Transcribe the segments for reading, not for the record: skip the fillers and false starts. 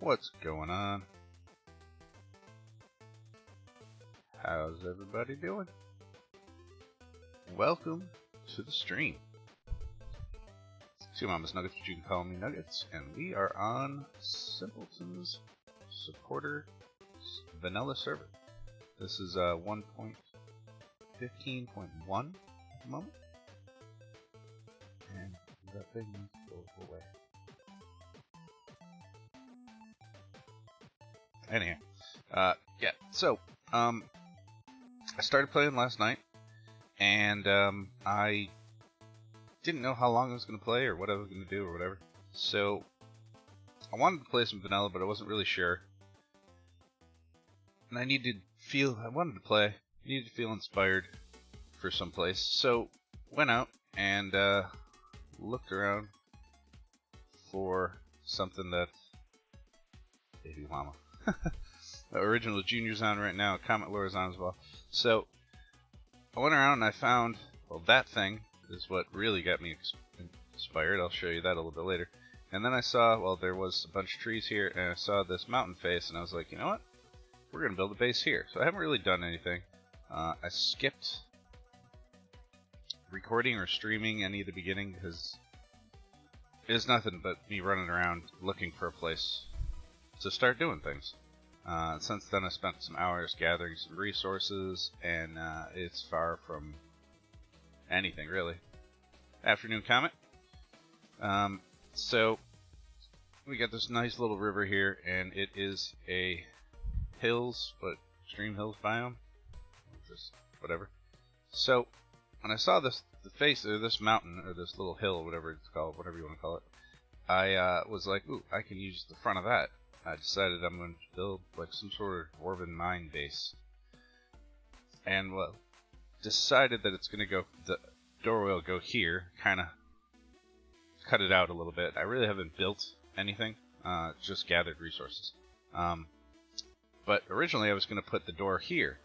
What's going on? How's everybody doing? Welcome to the stream. Two Mamas Nuggets, but you can call me Nuggets, and we are on Simpletons Supporter vanilla server. This is 1.15.1 at the moment, and that thing needs to go away. Anyhow, yeah, so, I started playing last night, and, I didn't know how long I was going to play, or what I was going to do, or whatever, so, I wanted to play some vanilla, but I wasn't really sure, and I wanted to play, needed to feel inspired for some place, so, went out, and, looked around for something that, baby mama. The original Junior's on right now, Comet Lore's on as well. So, I went around and I found, well, that thing is what really got me inspired. I'll show you that a little bit later. And then I saw, well, there was a bunch of trees here, and I saw this mountain face, and I was like, you know what? We're going to build a base here. So I haven't really done anything. I skipped recording or streaming any of the beginning, because it's nothing but me running around looking for a place to start doing things. Since then I spent some hours gathering some resources, and it's far from anything really. Afternoon Comet. So we got this nice little river here, and it is a hills, but extreme hills biome, just whatever. So when I saw the face of this mountain, or this little hill, whatever it's called, whatever you want to call it, I was like, ooh, I can use the front of that. I decided I'm going to build like some sort of dwarven mine base, and well, decided that it's going to go, the doorway will go here, kind of cut it out a little bit. I really haven't built anything, just gathered resources. But originally I was going to put the door here,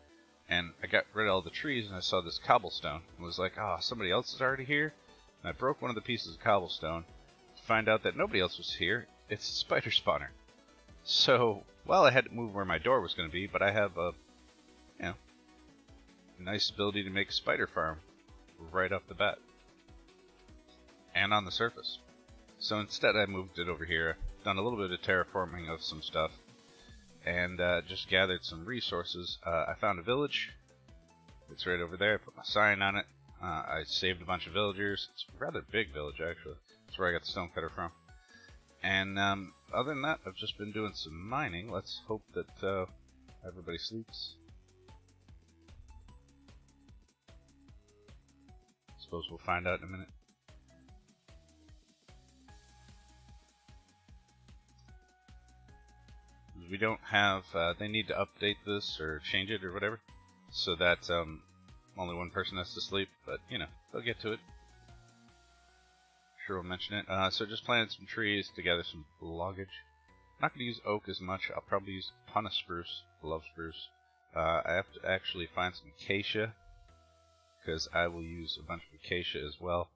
and I got rid of all the trees, and I saw this cobblestone, and was like, oh, somebody else is already here, and I broke one of the pieces of cobblestone to find out that nobody else was here. It's a spider spawner. So, well, I had to move where my door was going to be, but I have a, you know, nice ability to make a spider farm right off the bat. And on the surface. So instead I moved it over here, done a little bit of terraforming of some stuff, and just gathered some resources. I found a village. It's right over there. I put my sign on it. I saved a bunch of villagers. It's a rather big village, actually. That's where I got the stonecutter from. And other than that, I've just been doing some mining. Let's hope that everybody sleeps. Suppose we'll find out in a minute. We don't have, they need to update this or change it or whatever, so that only one person has to sleep, but you know, they'll get to it. Sure, we'll mention it. So just planted some trees to gather some loggage. Not going to use oak as much. I'll probably use a ton of spruce. Love spruce. I have to actually find some acacia, because I will use a bunch of acacia as well.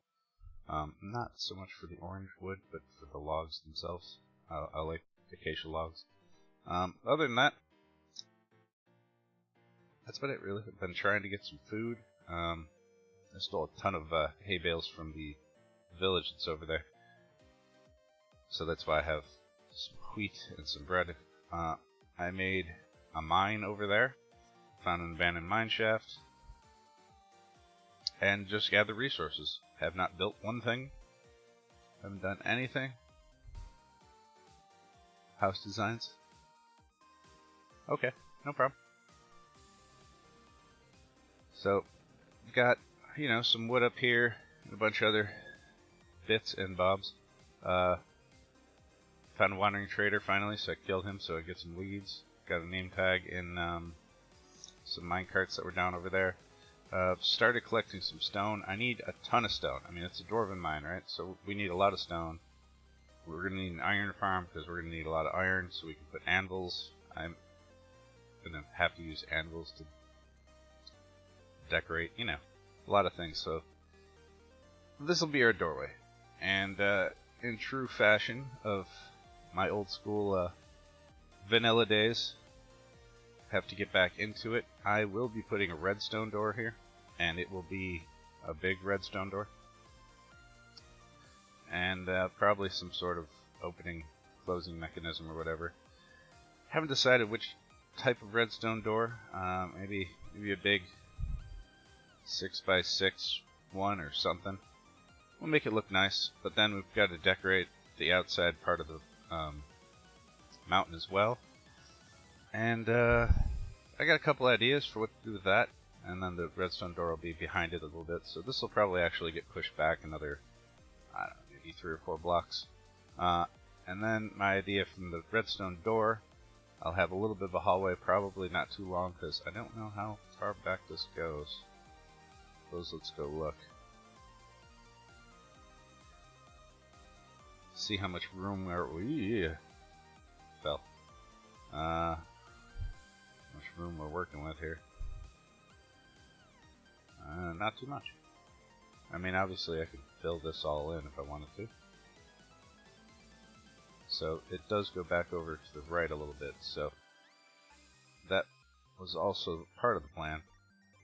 Not so much for the orange wood, but for the logs themselves. I like acacia logs. Other than that, that's about it really. I've been trying to get some food. I stole a ton of hay bales from the village that's over there, so that's why I have some wheat and some bread. I made a mine over there, found an abandoned mine shaft, and just gathered resources. Have not built one thing, haven't done anything. House designs, okay, no problem. So got, you know, some wood up here and a bunch of other bits and bobs. Found a wandering trader finally, so I killed him so I get some weeds. Got a name tag in some minecarts that were down over there. Started collecting some stone. I need a ton of stone. I mean, it's a dwarven mine, right? So we need a lot of stone. We're going to need an iron farm because we're going to need a lot of iron so we can put anvils. I'm going to have to use anvils to decorate, you know, a lot of things. So this will be our doorway. And in true fashion of my old school vanilla days. Have to get back into it. I will be putting a redstone door here, and it will be a big redstone door. And probably some sort of opening, closing mechanism or whatever. Haven't decided which type of redstone door. Maybe a big 6x6 one or something. We'll make it look nice, but then we've got to decorate the outside part of the mountain as well. And I got a couple ideas for what to do with that, and then the redstone door will be behind it a little bit. So this will probably actually get pushed back another, I don't know, maybe 3 or 4 blocks. And then my idea from the redstone door, I'll have a little bit of a hallway, probably not too long, because I don't know how far back this goes. Let's go look. See how much room we're fell. How much room we're working with here. Not too much. I mean, obviously I could fill this all in if I wanted to. So it does go back over to the right a little bit. So that was also part of the plan,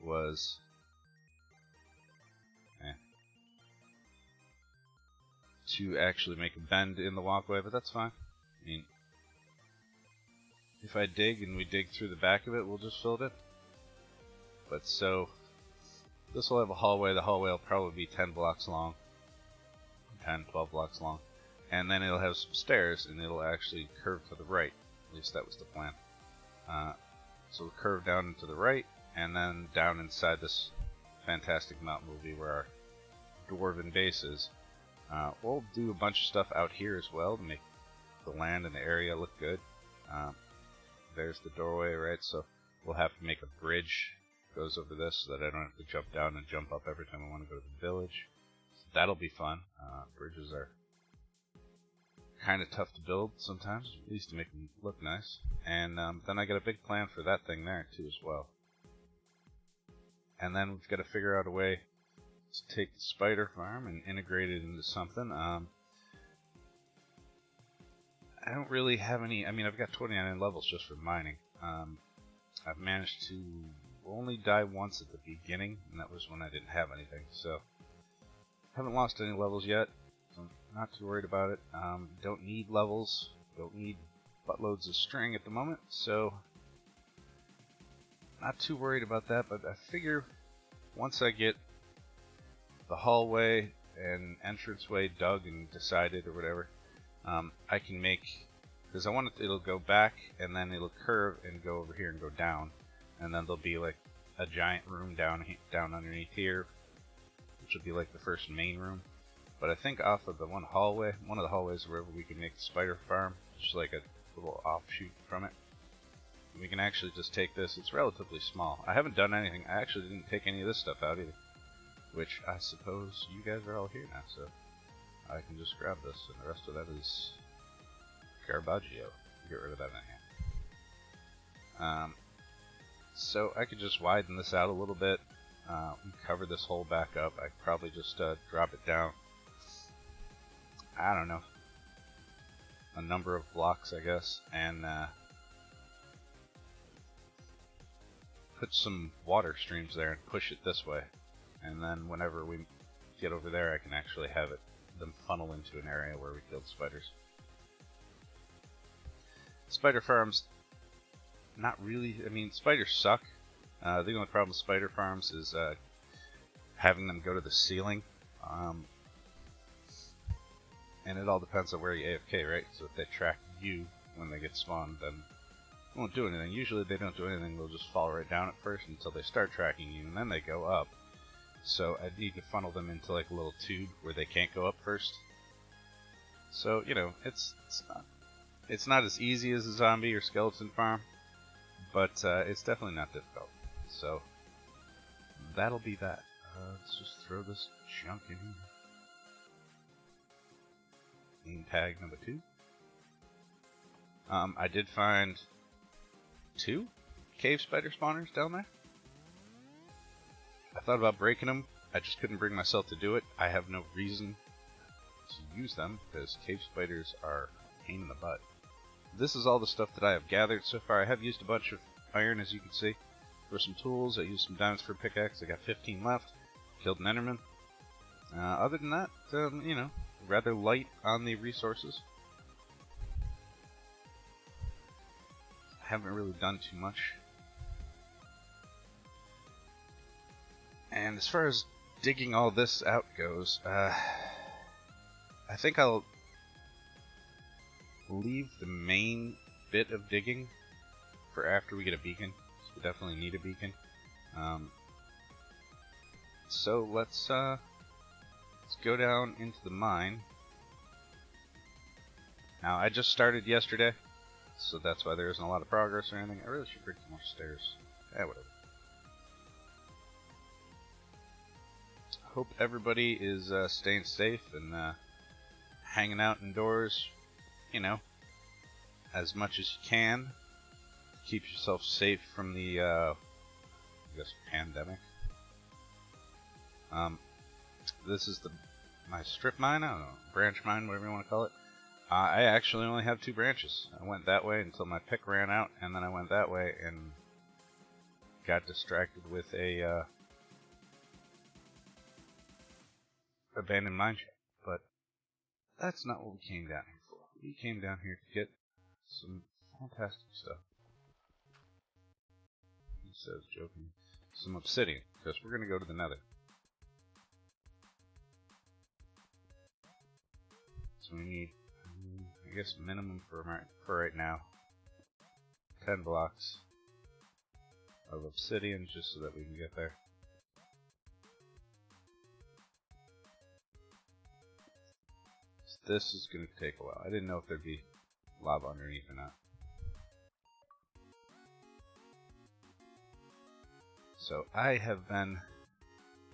was to actually make a bend in the walkway, but that's fine. I mean, if I dig and we dig through the back of it, we'll just fill it in. But so, this will have a hallway. The hallway will probably be 10 blocks long. 10, 12 blocks long. And then it'll have some stairs, and it'll actually curve to the right. At least that was the plan. So we'll curve down and to the right, and then down inside this fantastic mountain will be where our dwarven base is. We'll do a bunch of stuff out here as well to make the land and the area look good. There's the doorway, right? So we'll have to make a bridge that goes over this so that I don't have to jump down and jump up every time I want to go to the village. So that'll be fun. Bridges are kind of tough to build sometimes, at least to make them look nice. And then I got a big plan for that thing there too as well. And then we've got to figure out a way to take the spider farm and integrate it into something. I don't really have any. I mean, I've got 29 levels just for mining. I've managed to only die once at the beginning, and that was when I didn't have anything. So, haven't lost any levels yet. So I'm not too worried about it. Don't need levels. Don't need buttloads of string at the moment. So, not too worried about that. But I figure once I get the hallway and entranceway dug and decided or whatever, I can make, because I want it'll go back and then it'll curve and go over here and go down, and then there'll be like a giant room down underneath here, which will be like the first main room. But I think off of the one of the hallways wherever we can make the spider farm, just like a little offshoot from it. And we can actually just take this. It's relatively small. I haven't done anything. I actually didn't take any of this stuff out either, which I suppose you guys are all here now, so I can just grab this, and the rest of that is garbaggio. Get rid of that in here. So I could just widen this out a little bit, cover this hole back up. I could probably just drop it down, I don't know, a number of blocks, I guess, and put some water streams there and push it this way. And then whenever we get over there, I can actually have them funnel into an area where we killed spiders. Spider farms, not really. I mean, spiders suck. The only problem with spider farms is having them go to the ceiling. And it all depends on where you AFK, right? So if they track you when they get spawned, then they won't do anything. Usually they don't do anything. They'll just fall right down at first until they start tracking you, and then they go up. So I need to funnel them into like a little tube where they can't go up first. So, you know, it's not as easy as a zombie or skeleton farm, but it's definitely not difficult. So that'll be that. Let's just throw this junk in here. Name tag number 2. I did find 2 cave spider spawners down there. I thought about breaking them. I just couldn't bring myself to do it. I have no reason to use them because cave spiders are a pain in the butt. this is all the stuff that I have gathered so far. I have used a bunch of iron, as you can see, for some tools. I used some diamonds for a pickaxe. I got 15 left. Killed an enderman. Other than that, you know, rather light on the resources. I haven't really done too much. And as far as digging all this out goes, I think I'll leave the main bit of digging for after we get a beacon. We definitely need a beacon. So let's go down into the mine. Now, I just started yesterday, so that's why there isn't a lot of progress or anything. I really should bring some more stairs. Whatever. Hope everybody is staying safe and hanging out indoors, you know, as much as you can. Keep yourself safe from the, I guess, pandemic. This is my strip mine, I don't know, branch mine, whatever you want to call it. I actually only have 2 branches. I went that way until my pick ran out, and then I went that way and got distracted with a abandoned mine shaft. But that's not what we came down here for. We came down here to get some fantastic stuff. He says, joking, some obsidian, because we're going to go to the nether. So we need, I guess, minimum for right now, 10 blocks of obsidian, just so that we can get there. So this is going to take a while. I didn't know if there'd be lava underneath or not. So I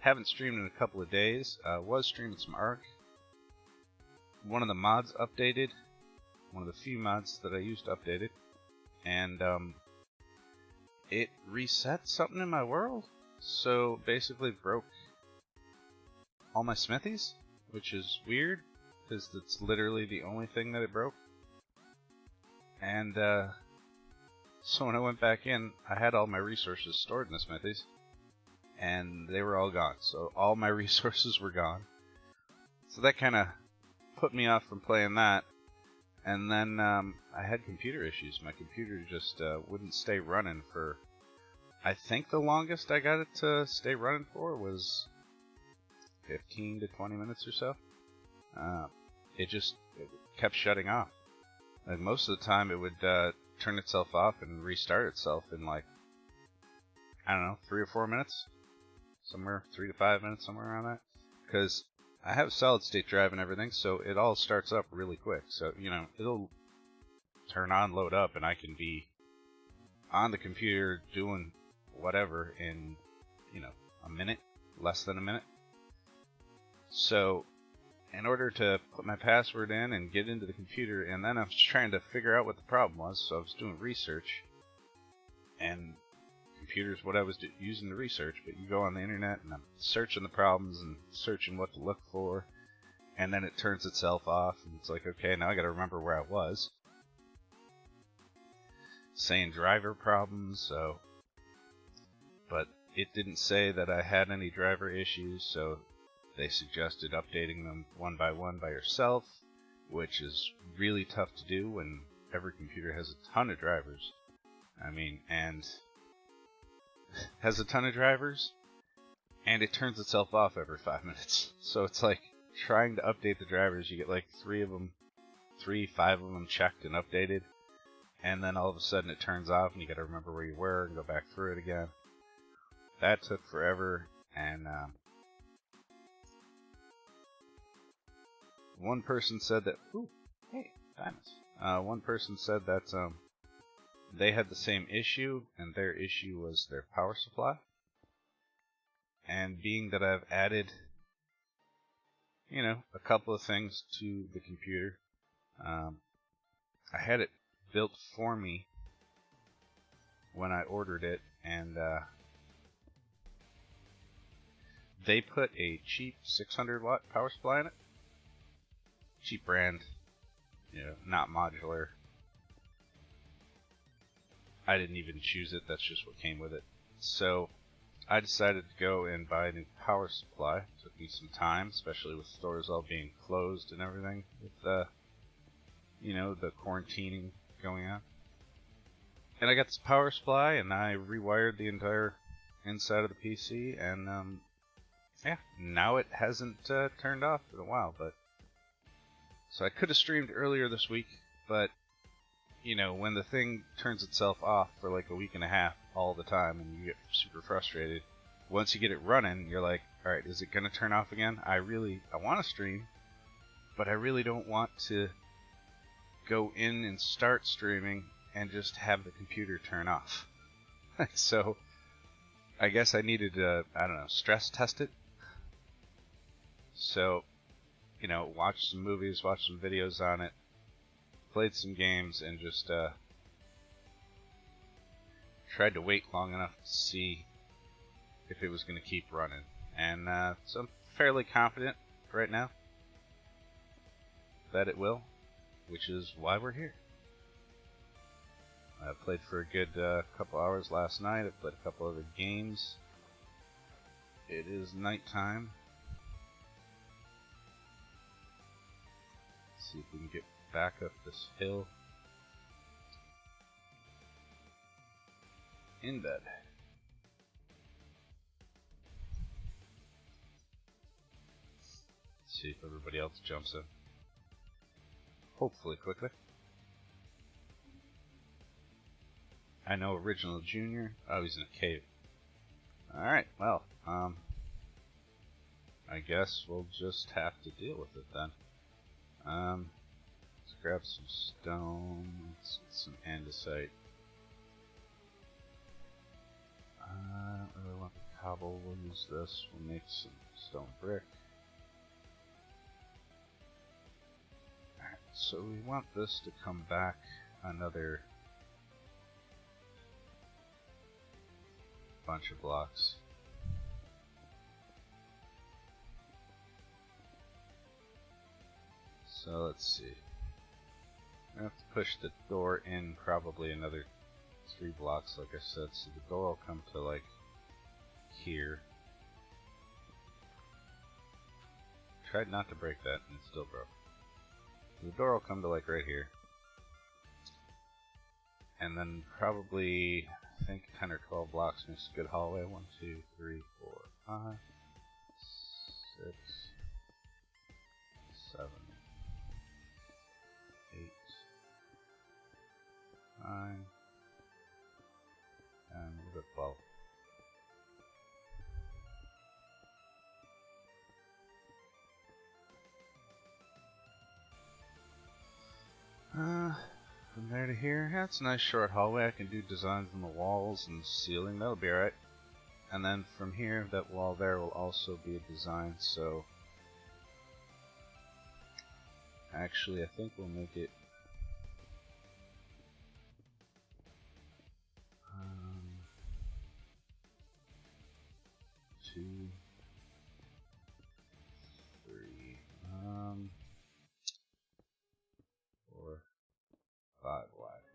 haven't streamed in a couple of days. Was streaming some Ark. One of the mods updated. One of the few mods that I used updated. And it reset something in my world. So basically broke all my smithies, which is weird, because that's literally the only thing that it broke. And so when I went back in, I had all my resources stored in the smithies, and they were all gone. So all my resources were gone. So that kind of put me off from playing that. And then I had computer issues. My computer just wouldn't stay running for, I think the longest I got it to stay running for was 15 to 20 minutes or so. It kept shutting off. Like most of the time it would turn itself off and restart itself in, like, I don't know, 3 or 4 minutes? Somewhere 3 to 5 minutes, somewhere around that. Because I have solid state drive and everything, so it all starts up really quick. So, you know, it'll turn on, load up, and I can be on the computer doing whatever in, you know, a minute, less than a minute. So, in order to put my password in and get into the computer, and then I was trying to figure out what the problem was, so I was doing research, and computer's what I was using to research, but you go on the internet and I'm searching the problems and searching what to look for, and then it turns itself off, and it's like, okay, now I gotta remember where I was. Saying driver problems, so, but it didn't say that I had any driver issues, so they suggested updating them one by yourself, which is really tough to do when every computer has a ton of drivers. I mean, and has a ton of drivers, and it turns itself off every 5 minutes. So it's like trying to update the drivers. You get like 5 of them checked and updated, and then all of a sudden it turns off, and you got to remember where you were and go back through it again. That took forever, and one person said that. Ooh, hey, diamonds. One person said that they had the same issue, and their issue was their power supply. And being that I've added, you know, a couple of things to the computer, I had it built for me when I ordered it, and they put a cheap 600 watt power supply in it. Cheap brand, you know, not modular. I didn't even choose it, that's just what came with it. So I decided to go and buy a new power supply. It took me some time, especially with stores all being closed and everything, with you know, the quarantining going on. And I got this power supply, and I rewired the entire inside of the PC, and yeah, now it hasn't turned off in a while. But so I could have streamed earlier this week, but you know, when the thing turns itself off for like a week and a half all the time, and you get super frustrated, once you get it running, you're like, all right, is it gonna turn off again? I want to stream, but I really don't want to go in and start streaming and just have the computer turn off. So I guess I needed to, I don't know, stress test it. So, you know, watched some movies, watched some videos on it, played some games, and just tried to wait long enough to see if it was going to keep running. And so I'm fairly confident right now that it will, which is why we're here. I played for a good couple hours last night. I played a couple other games. It is nighttime. Let's see if we can get back up this hill. In bed. Let's see if everybody else jumps in. Hopefully quickly. I know Original Junior. Oh, he's in a cave. Alright, well, I guess we'll just have to deal with it then. Let's grab some stone. Let's get some andesite. I don't really want the cobble. We'll use this. We'll make some stone brick. Alright, so we want this to come back another bunch of blocks. So let's see. I have to push the door in probably another 3 blocks, like I said, so the door will come to like here. Tried not to break that and it still broke. So the door will come to like right here. And then probably, I think 10 or 12 blocks makes a good hallway. 1, 2, 3, 4, 5, 6, 7, 8, 9, and we'll go 12. From there to here, that's a nice short hallway. I can do designs on the walls and ceiling, that'll be alright. And then from here, that wall there will also be a design, so actually I think we'll make it 2, 3, 4, 5 wide.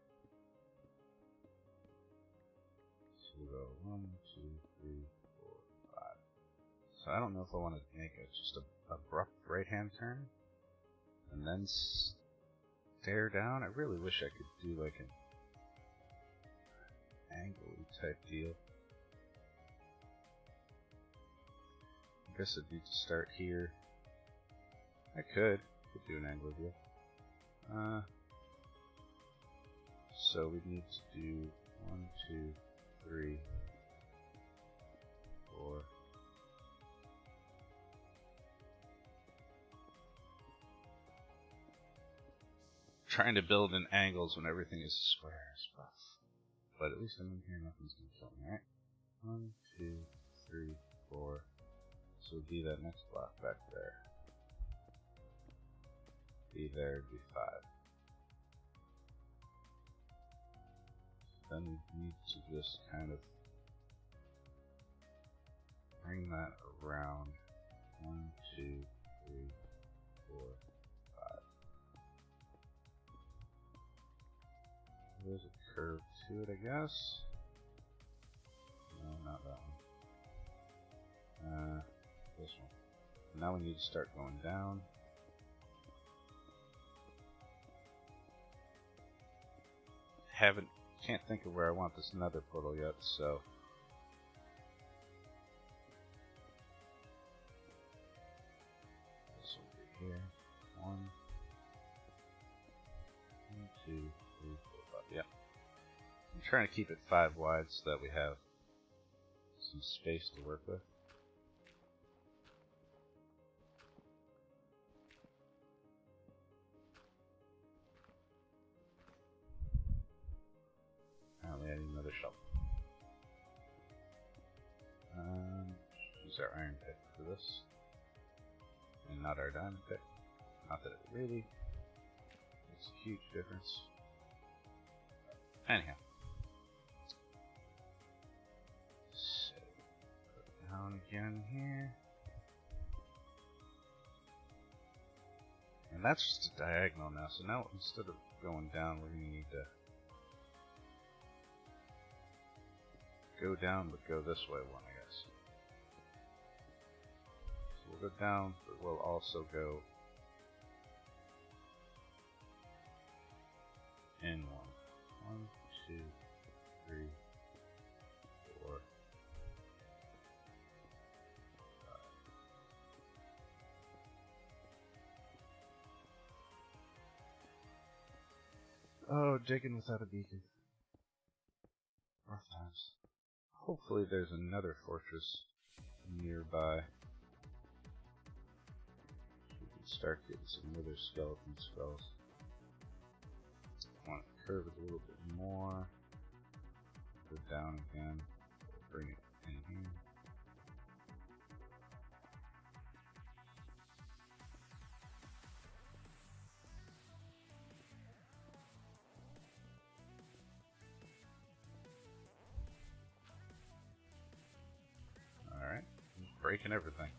So we'll go 1, 2, 3, 4, 5. So I don't know if I want to make it just a abrupt right hand turn and then stare down. I really wish I could do like an angle-y type deal. I guess I'd need to start here. I could do an angle deal. So we need to do 1, 2, 3, 4. Trying to build in angles when everything is square is rough. But at least I'm in here, nothing's gonna kill me, right? 1, 2, 3, 4. So be that next block back there. Be there, be 5. Then we need to just kind of bring that around. 1, 2, 3, 4, 5. There's a curve to it, I guess. No, not that one. This one. Now we need to start going down. Can't think of where I want this nether portal yet, so this will be here. 1, 2, 3, 4, 5. Yeah. I'm trying to keep it 5 wide so that we have some space to work with. Apparently I need another shovel. Use our iron pick for this. And not our diamond pick. Not that it really makes a huge difference. Anyhow. So, put down again here. And that's just a diagonal now, so now instead of going down, we're going to need to go down, but go this way one, I guess. So we'll go down, but we'll also go in one. 1, 2, 3, 4, 5. Oh, digging without a beacon. Rough times. Hopefully there's another fortress nearby. We can start getting some wither skeleton skulls. I want to curve it a little bit more. Go down again. Bring it in here. Alright, breaking everything.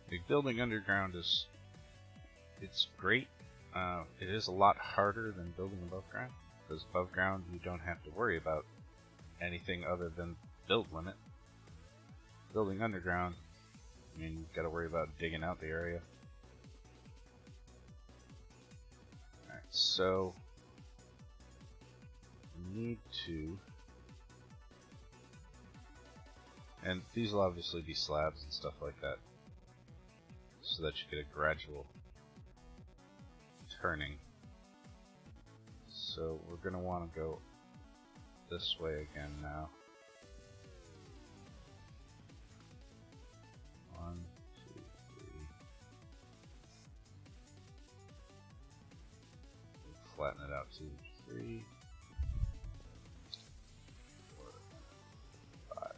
The building underground it's great. It is a lot harder than building above ground, because above ground you don't have to worry about anything other than build limit. Building underground, I mean, you've got to worry about digging out the area. Alright, so we need to, and these will obviously be slabs and stuff like that, so that you get a gradual turning. So we're going to want to go this way again now. 1, 2, 3. We'll flatten it out. 2, 3, 4, 5.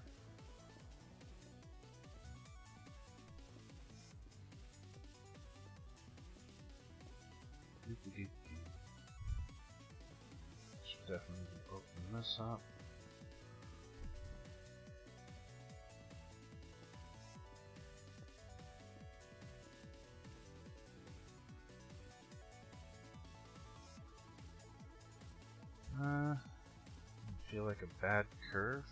Should definitely open this up. I feel like a bad curve.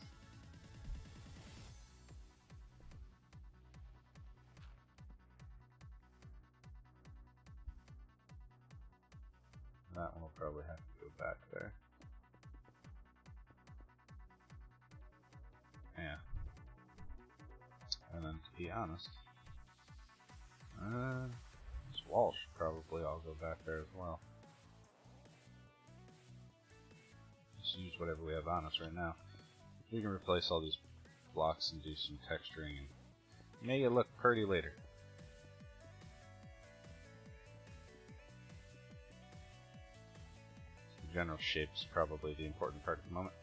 That one will probably have to go back there. Yeah. And then to be honest, this wall should probably all go back there as well. Just use whatever we have on us right now. We can replace all these blocks and do some texturing and make it look pretty later. The general shape is probably the important part at the moment.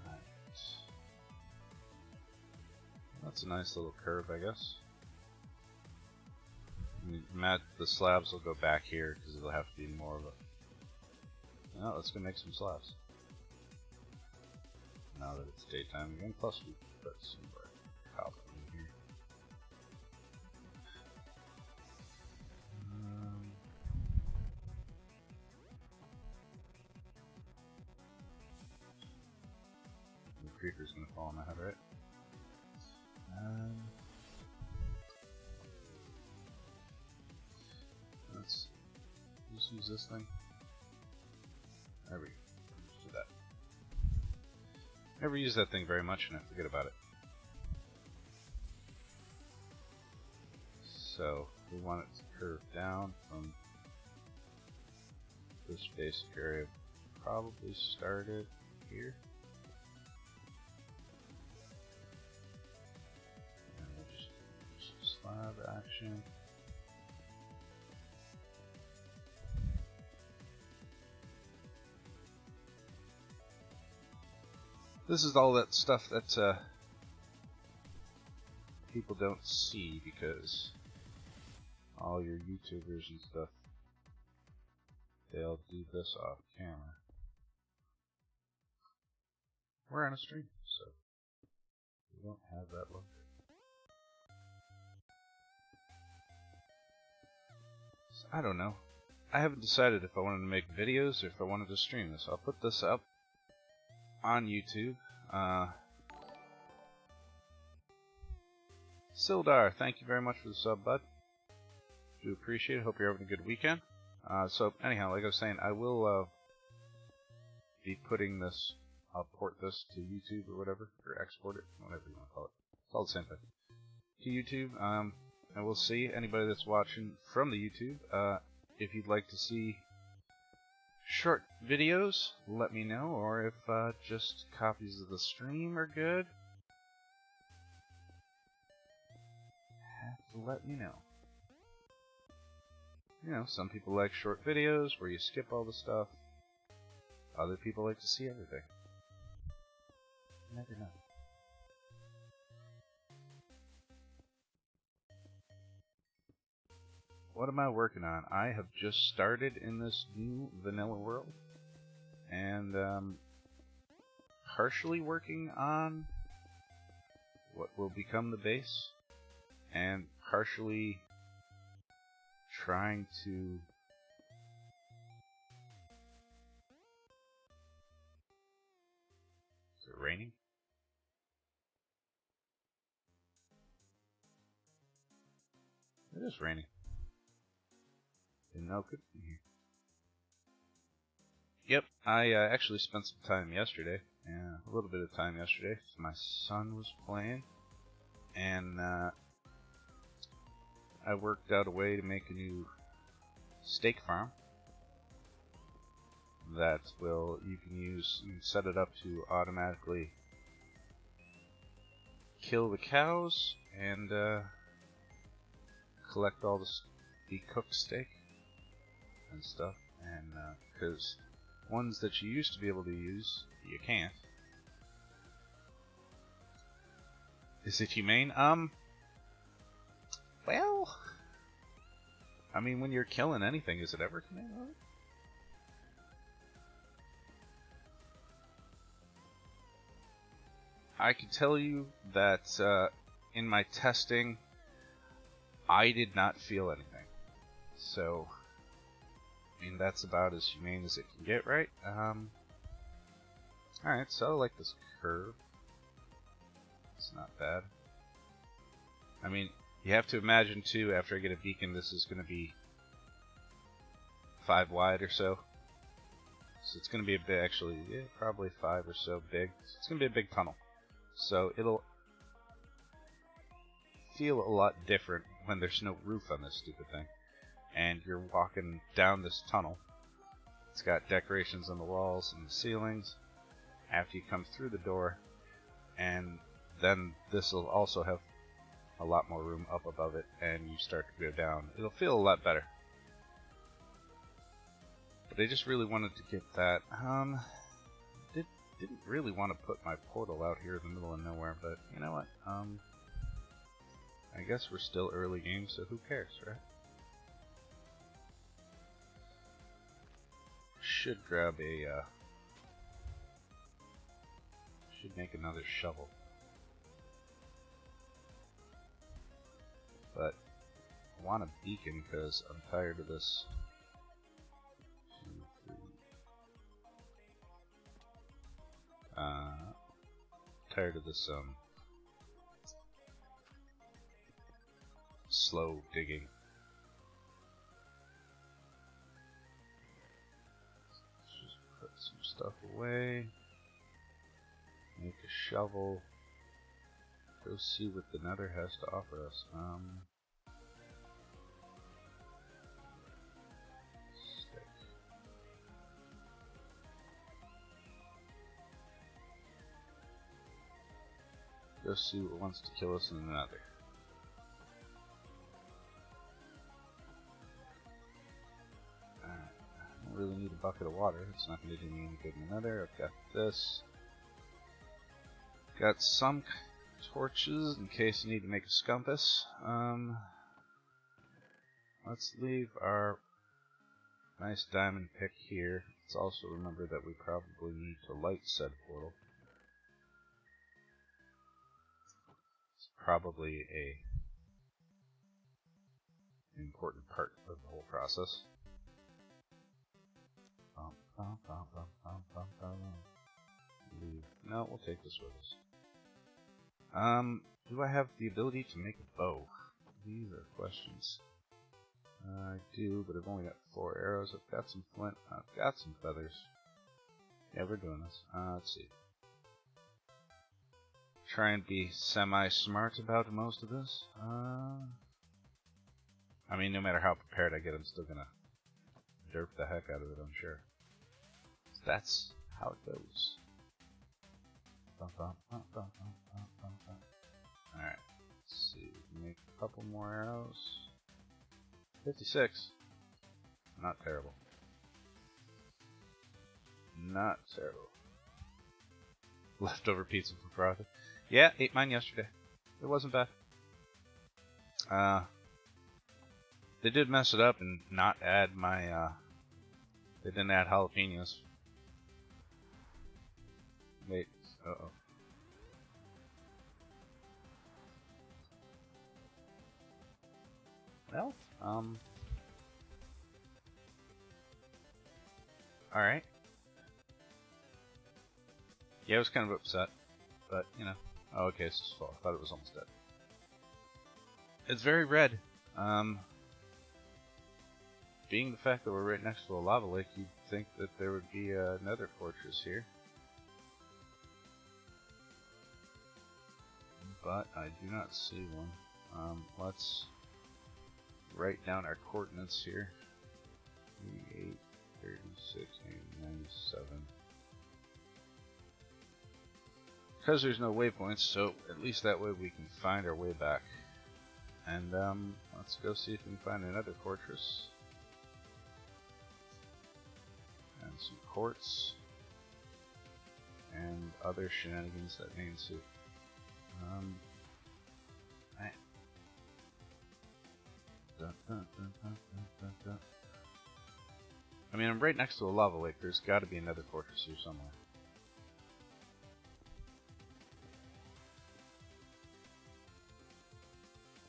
Right. That's a nice little curve, I guess. The slabs will go back here because it'll have to be more of a. Now let's go make some slabs. Now that it's daytime again, plus we put some cobble in here. creeper's gonna fall on my head, right? Let's just use this thing. There we go. Just do that. Never use that thing very much and I forget about it. So we want it to curve down from this basic area. Probably started here. And we'll just slab action. This is all that stuff that people don't see because all your YouTubers and stuff, they'll do this off camera. We're on a stream, so we don't have that luxury. So, I don't know. I haven't decided if I wanted to make videos or if I wanted to stream this. I'll put this up on YouTube. Sildar, thank you very much for the sub, bud. Do appreciate it. Hope you're having a good weekend. So anyhow, like I was saying, I will be putting this. I'll port this to YouTube or whatever, or export it, whatever you want to call it. It's all the same thing. To YouTube, and we'll see anybody that's watching from the YouTube. If you'd like to see short videos, let me know, or if just copies of the stream are good, have to let me know. You know, some people like short videos where you skip all the stuff. Other people like to see everything. You never know. What am I working on? I have just started in this new vanilla world, and partially working on what will become the base, and partially trying to Is it raining? It is raining. Didn't know it could be here. Yep, I actually spent some time yesterday, a little bit of time yesterday. My son was playing, and I worked out a way to make a new steak farm that you can set it up to automatically kill the cows and collect all the cooked steak and stuff, and because ones that you used to be able to use, you can't. Is it humane? Well, I mean, when you're killing anything, is it ever humane? Really? I can tell you that in my testing, I did not feel anything. So, I mean, that's about as humane as it can get, right? Alright, so I like this curve. It's not bad. I mean, you have to imagine, too, after I get a beacon, this is going to be 5 wide or so. So it's going to be a bit, actually, yeah, probably 5 or so big. So it's going to be a big tunnel. So it'll feel a lot different when there's no roof on this stupid thing. And you're walking down this tunnel. It's got decorations on the walls and the ceilings after you come through the door. And then this will also have a lot more room up above it, and you start to go down. It'll feel a lot better. But I just really wanted to get that. Didn't really want to put my portal out here in the middle of nowhere, but you know what? I guess we're still early game, so who cares, right? Should grab a should make another shovel. But I want a beacon because I'm tired of this. 2, 3. tired of this slow digging. Let's just put some stuff away. Make a shovel. Go see what the Nether has to offer us. Stick. Go see what wants to kill us in the Nether. Alright, I don't really need a bucket of water. It's not going to do me any good in the Nether. I've got this. Got some torches in case you need to make a scumpus. Let's leave our nice diamond pick here. Let's also remember that we probably need to light said portal. It's probably an important part of the whole process. Leave. No, we'll take this with us. Do I have the ability to make a bow? These are questions. I do, but I've only got 4 arrows. I've got some flint. I've got some feathers. Yeah, we're doing this. Let's see. Try and be semi-smart about most of this. I mean, no matter how prepared I get, I'm still gonna derp the heck out of it, I'm sure. That's how it goes. Alright, let's see, make a couple more arrows. 56. Not terrible. Not terrible. Leftover pizza for profit. Yeah, ate mine yesterday. It wasn't bad. They did mess it up and not add my, they didn't add jalapenos. Wait, uh-oh. Well, alright. Yeah, I was kind of upset, but, you know. Oh, okay, it's his fault. I thought it was almost dead. It's very red. Being the fact that we're right next to a lava lake, you'd think that there would be another fortress here. But I do not see one. Let's write down our coordinates here. 38, 36, 97. Because there's no waypoints, so at least that way we can find our way back. And let's go see if we can find another fortress. And some quartz. And other shenanigans that may ensue. I mean, I'm right next to a lava lake. There's got to be another fortress here somewhere.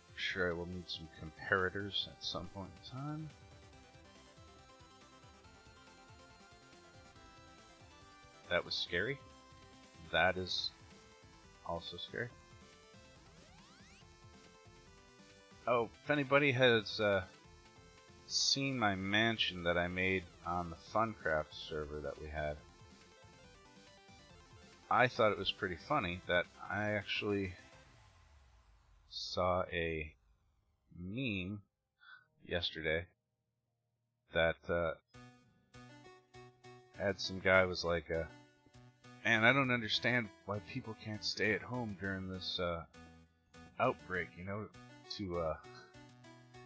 I'm sure I will need some comparators at some point in time. That was scary. That is also scary. Oh, if anybody has seen my mansion that I made on the Funcraft server that we had, I thought it was pretty funny that I actually saw a meme yesterday that had some guy was like, man, I don't understand why people can't stay at home during this outbreak, you know,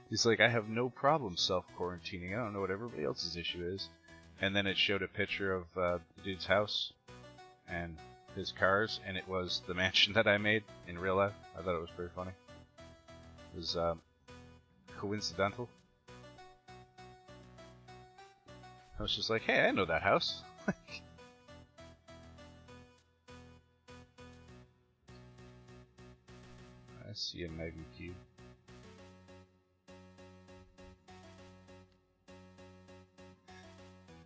he's like, I have no problem self-quarantining, I don't know what everybody else's issue is. And then it showed a picture of the dude's house and his cars, and it was the mansion that I made in real life. I thought it was pretty funny. It was coincidental. I was just like, hey, I know that house. I see a Magma Cube.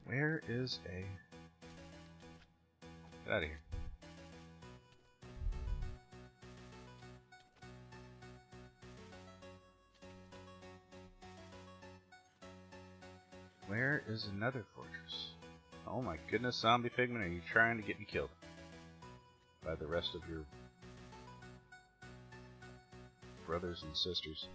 Where is a... Get out of here. Where is another fortress? Oh my goodness, zombie pigmen, are you trying to get me killed? By the rest of your brothers and sisters.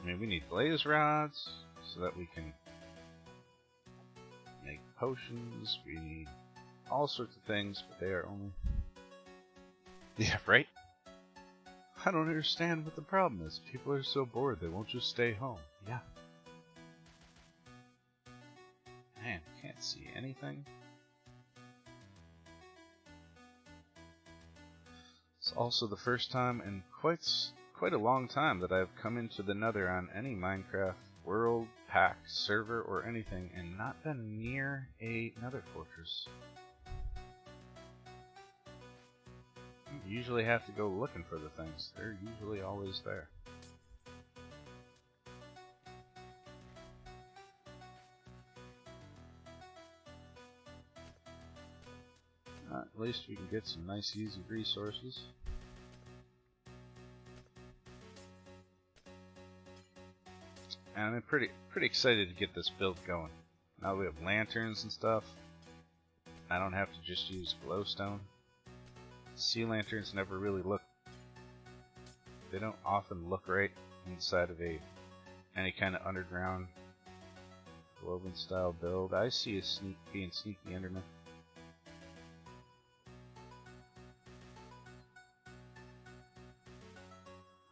I mean, we need blaze rods so that we can make potions. We need all sorts of things, but they are only... Yeah, right? I don't understand what the problem is. People are so bored, they won't just stay home. Yeah. Man, can't see anything. It's also the first time in quite a long time that I've come into the Nether on any Minecraft world, pack, server, or anything, and not been near a Nether fortress. You usually have to go looking for the things. They're usually always there. At least we can get some nice easy resources. And I'm pretty excited to get this build going. Now we have lanterns and stuff. I don't have to just use glowstone. Sea lanterns never really look... They don't often look right inside of any kind of underground Globen style build. I see a being sneaky Enderman.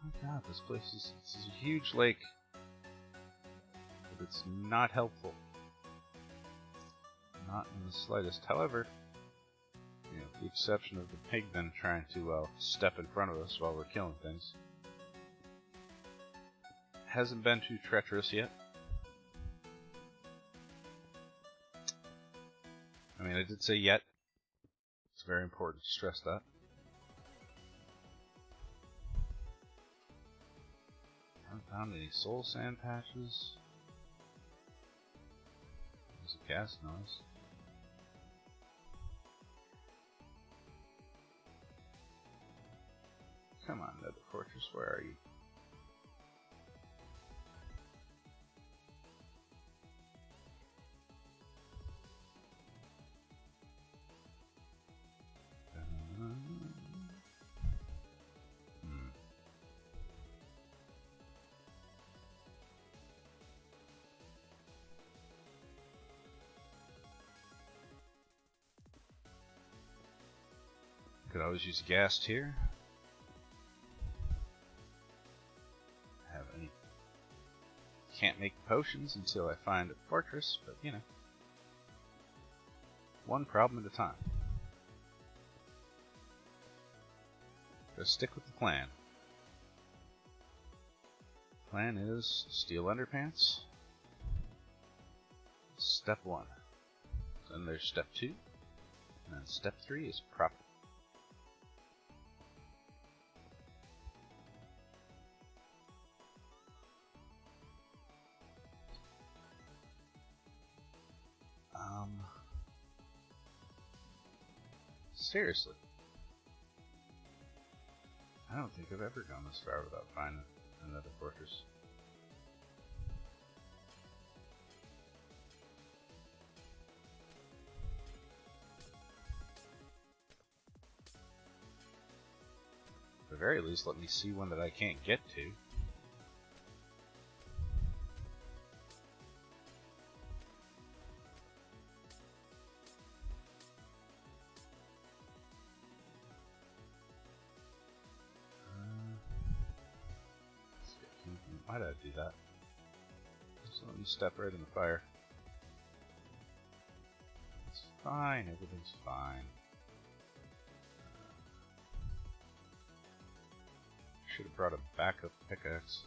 Oh god, this place is a huge lake. But it's not helpful. Not in the slightest. However, you know, with the exception of the pigmen trying to step in front of us while we're killing things. Hasn't been too treacherous yet. I mean, I did say yet. It's very important to stress that. Haven't found any soul sand patches. There's a gas noise. Come on, Nether Fortress, where are you? Could always use a ghast here. Have any... Can't make potions until I find a fortress, but you know. One problem at a time. Just stick with the plan. Plan is steal underpants. Step 1. Then there's step 2. And then step 3 is prop. Seriously. I don't think I've ever gone this far without finding another fortress. At the very least, let me see one that I can't get to. Why did I do that? Just let me step right in the fire. It's fine, everything's fine. Should have brought a backup pickaxe.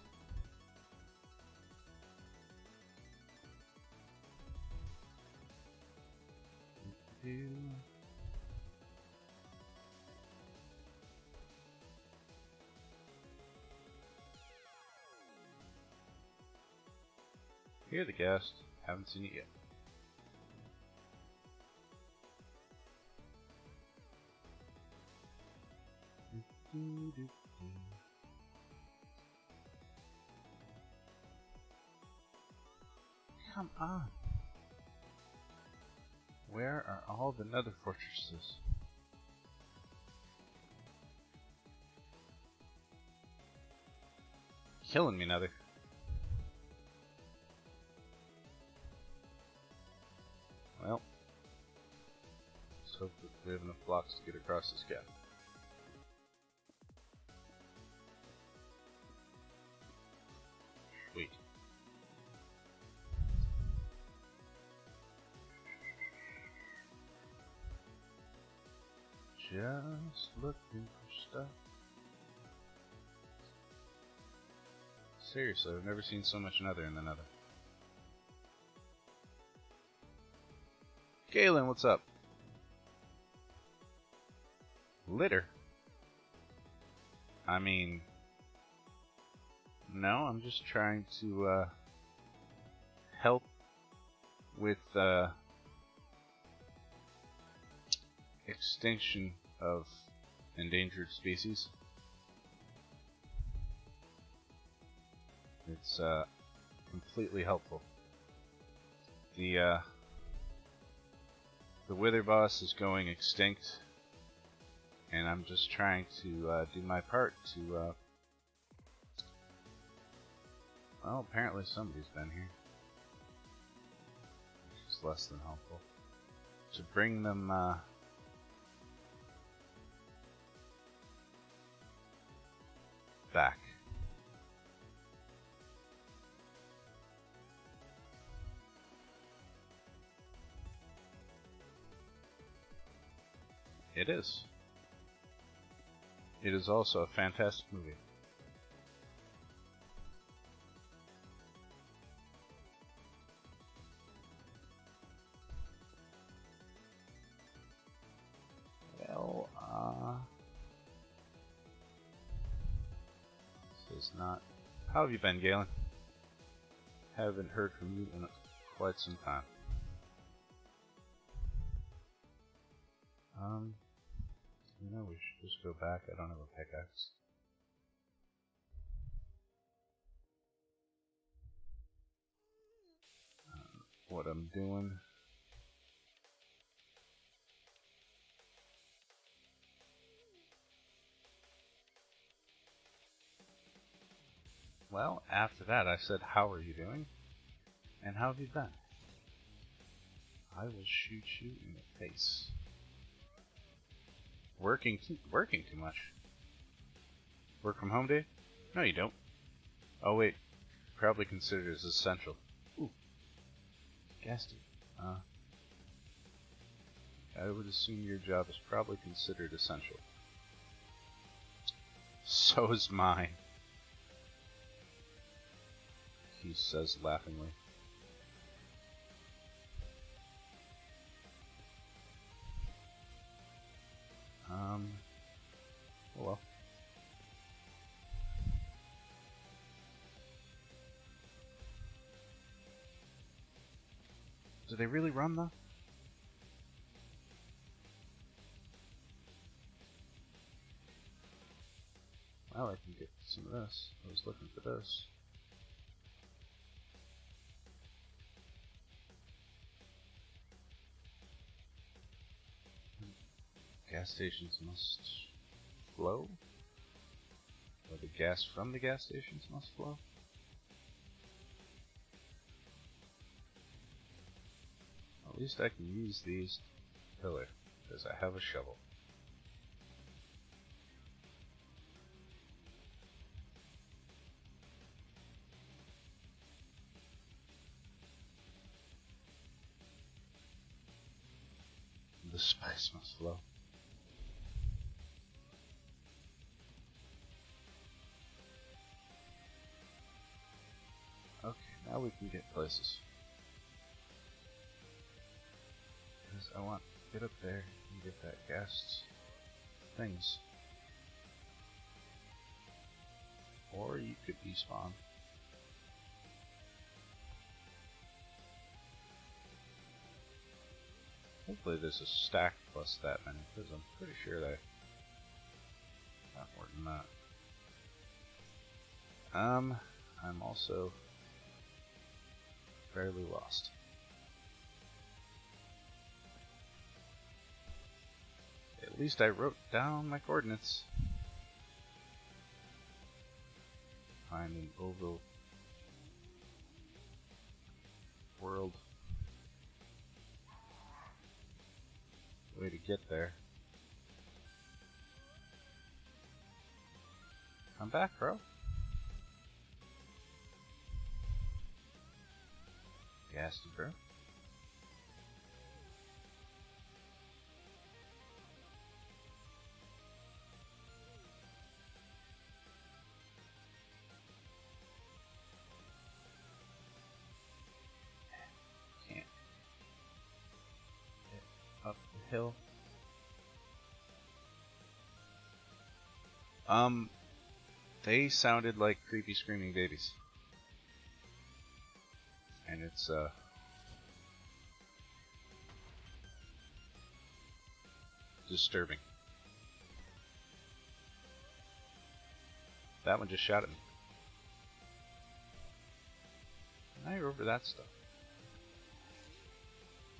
Hear the guest. Haven't seen it yet. Come on. Where are all the nether fortresses? Killing me, nether. Well, let's hope that we have enough blocks to get across this gap. Sweet. Just looking for stuff. Seriously, I've never seen so much nether in the nether. Galen, what's up? Litter? I mean, no, I'm just trying to help with extinction of endangered species. It's completely helpful. The wither boss is going extinct, and I'm just trying to do my part to well, apparently somebody's been here, which is less than helpful, to bring them back. It is. It is also a fantastic movie. Well, this is not... How have you been, Galen? Haven't heard from you in quite some time. You know, we should just go back. I don't have a pickaxe. What I'm doing. Well, after that I said, how are you doing? And how have you been? I will shoot you in the face. Working too much. Work from home day? No, you don't. Oh wait, probably considered as essential. Ooh, gas station. I would assume your job is probably considered essential. So is mine, he says laughingly. Oh well. Do they really run though? Well, I can get some of this. I was looking for this. Gas stations must flow? Or the gas from the gas stations must flow? At least I can use these pillar, because I have a shovel. The spice must flow. Okay, now we can get places. Because I want to get up there and get that gas things. Or you could despawn. Hopefully there's a stack plus that many, because I'm pretty sure that not more than that. I'm also barely lost. At least I wrote down my coordinates. Find an oval world way to get there. Come back, bro. Gassy, bro. Can't get up the hill. They sounded like creepy screaming babies. And it's, disturbing. That one just shot at me. Now you're over that stuff.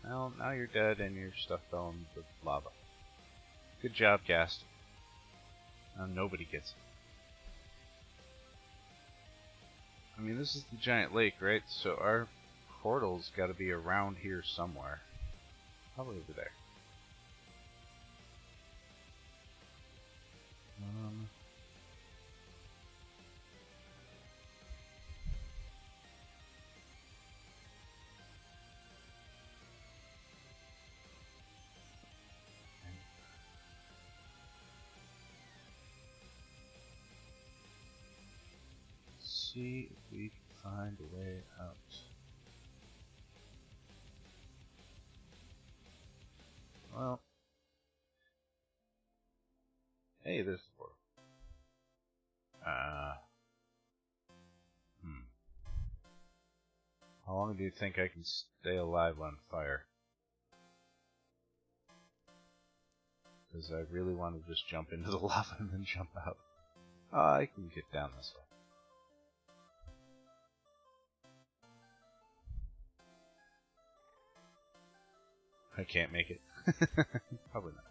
Well, now you're dead and your stuff fell in the lava. Good job, Gast. Now nobody gets it. I mean, this is the giant lake, right? So our portal's got to be around here somewhere. Probably over there. See if we can find a way out. Well, hey, there's the portal. How long do you think I can stay alive on fire? Because I really want to just jump into the lava and then jump out. I can get down this way. I can't make it. Probably not.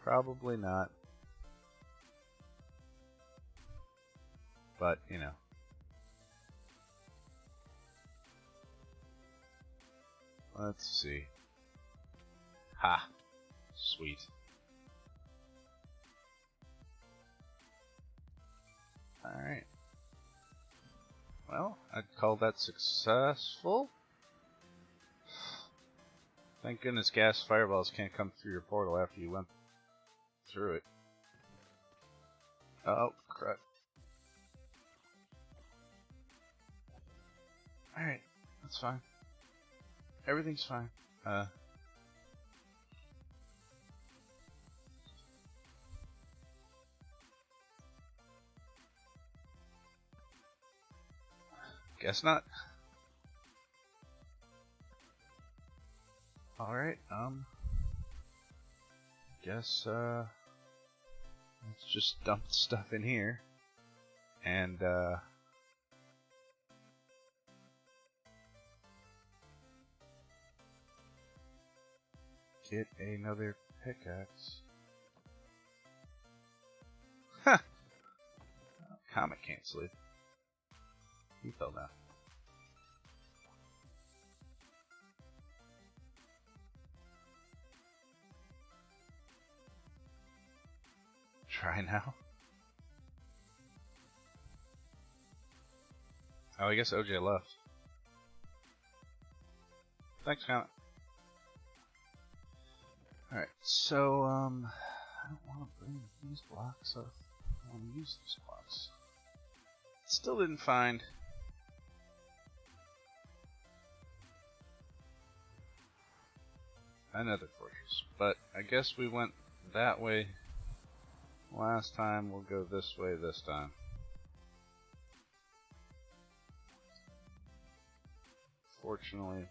Probably not. But, you know. Let's see. Ha! Sweet. Alright. Well, I'd call that successful. Thank goodness gas fireballs can't come through your portal after you went through it. Oh, crap. Alright, that's fine. Everything's fine. Guess not. Alright, guess, let's just dump stuff in here. And, get another pickaxe. Ha! Comet can't sleep. He fell down. Try now. Oh, I guess OJ left. Thanks, Comet. Alright, so, I don't want to bring these blocks up. I want to use these blocks. Still didn't find another fortress, but I guess we went that way last time. We'll go this way this time. Fortunately,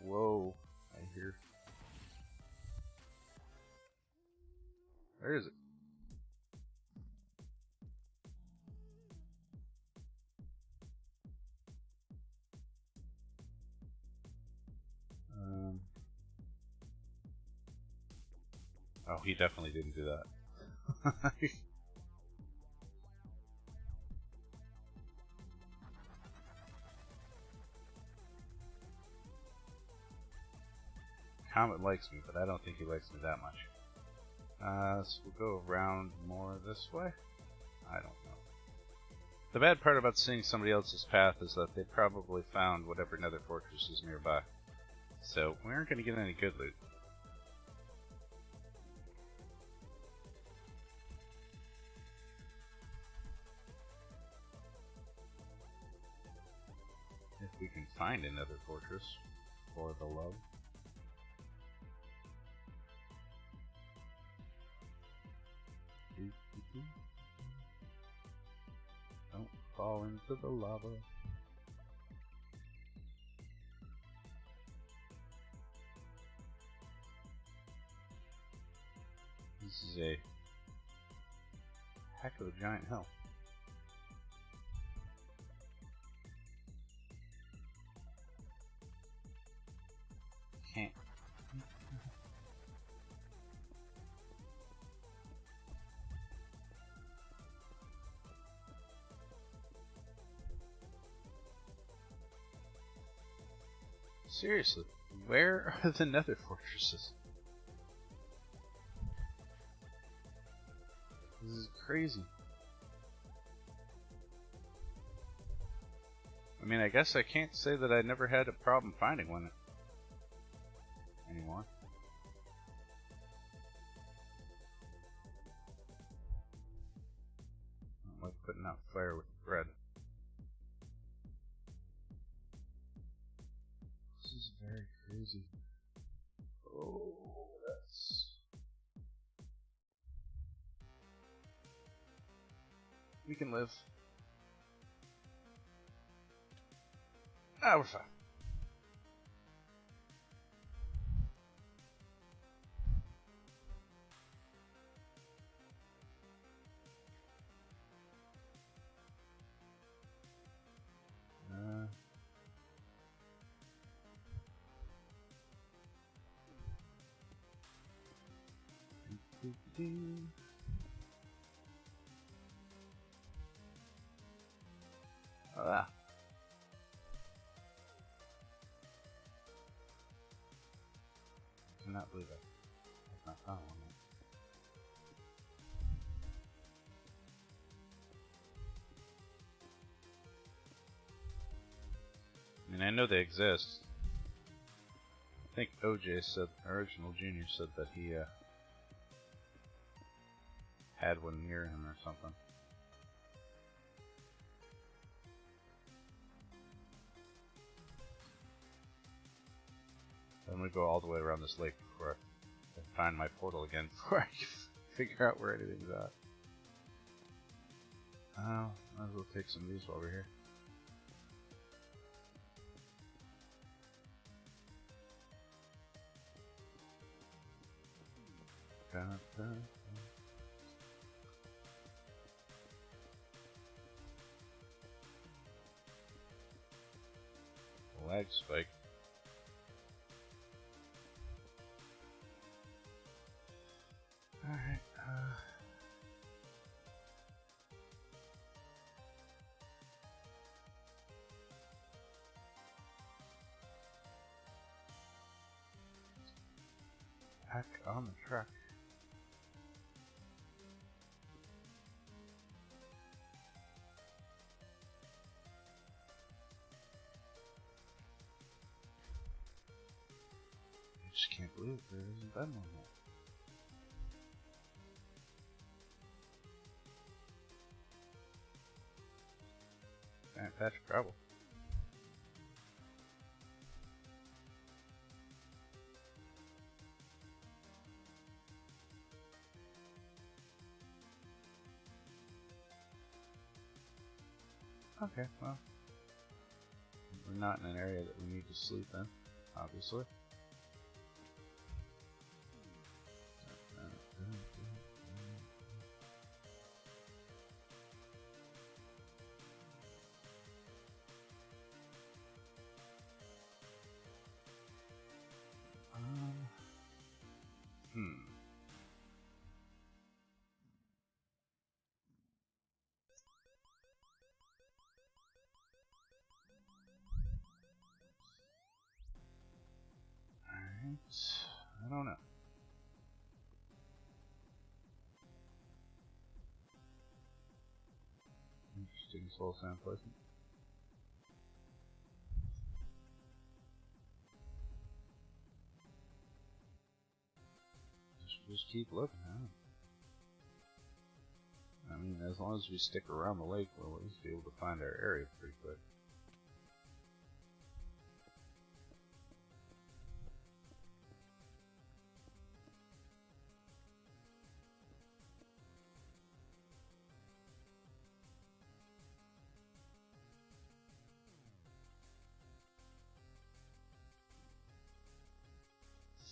whoa, I hear. Where is it? he definitely didn't do that. Comet likes me, but I don't think he likes me that much. So we'll go around more this way? I don't know. The bad part about seeing somebody else's path is that they probably found whatever nether fortress is nearby. So we aren't going to get any good loot. If we can find another fortress, for the love. Don't fall into the lava. This is a heck of a giant hill. Can't. Seriously, where are the nether fortresses? This is crazy. I mean, I guess I can't say that I never had a problem finding one anymore. I don't like putting out fire with bread. This is very crazy. Oh, that's... We can live. Ah, we're fine. Ah. I cannot believe it. I've not found one yet. I mean, I know they exist. I think OJ said, Original Junior said that he had one near him or something. I'm gonna go all the way around this lake before I find my portal again, before I figure out where anything's at. Oh, might as well take some of these while we're here. Lag spike. Alright, back on the truck. I just can't believe there isn't been one yet. Giant patch of gravel. Okay, well, we're not in an area that we need to sleep in, obviously. I don't know. Interesting soul sound placement. Just keep looking, huh? I mean, as long as we stick around the lake, we'll at least be able to find our area pretty quick.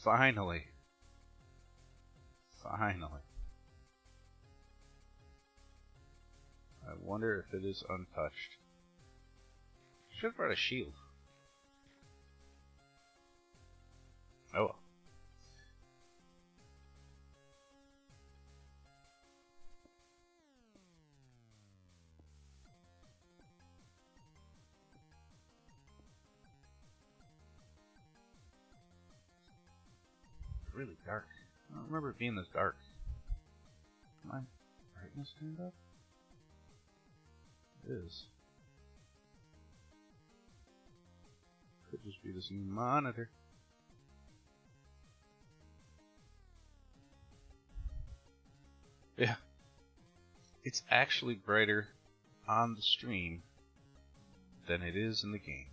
Finally. Finally. I wonder if it is untouched. Should have brought a shield. Oh well. It's really dark. I don't remember it being this dark. My brightness turned up? It is. Could just be this new monitor. Yeah. It's actually brighter on the stream than it is in the game.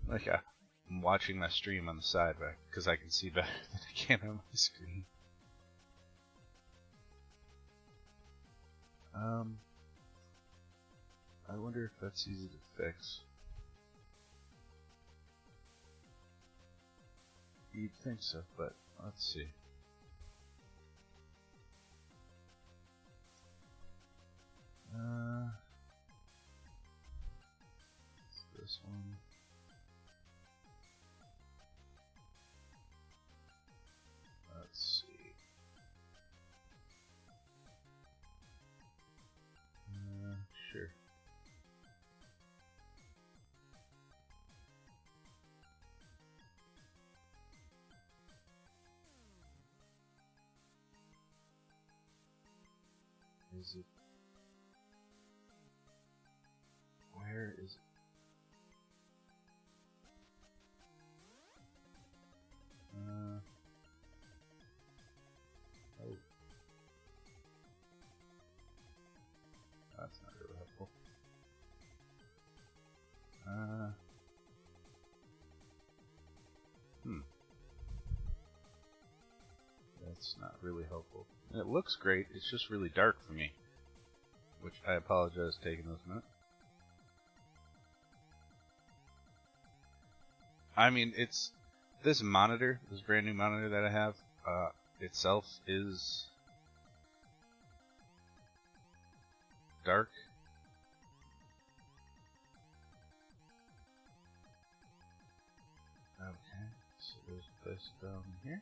Like, I'm watching my stream on the side because I can see better than I can on my screen. I wonder if that's easy to fix. You'd think so, but let's see. This one. Let's see. Sure. Is it? Where is it? Oh. That's not really helpful. That's not really helpful. And it looks great, it's just really dark for me. Which I apologize taking this minute. I mean, it's this monitor, this brand new monitor that I have, itself is dark. Okay, so there's a place down here.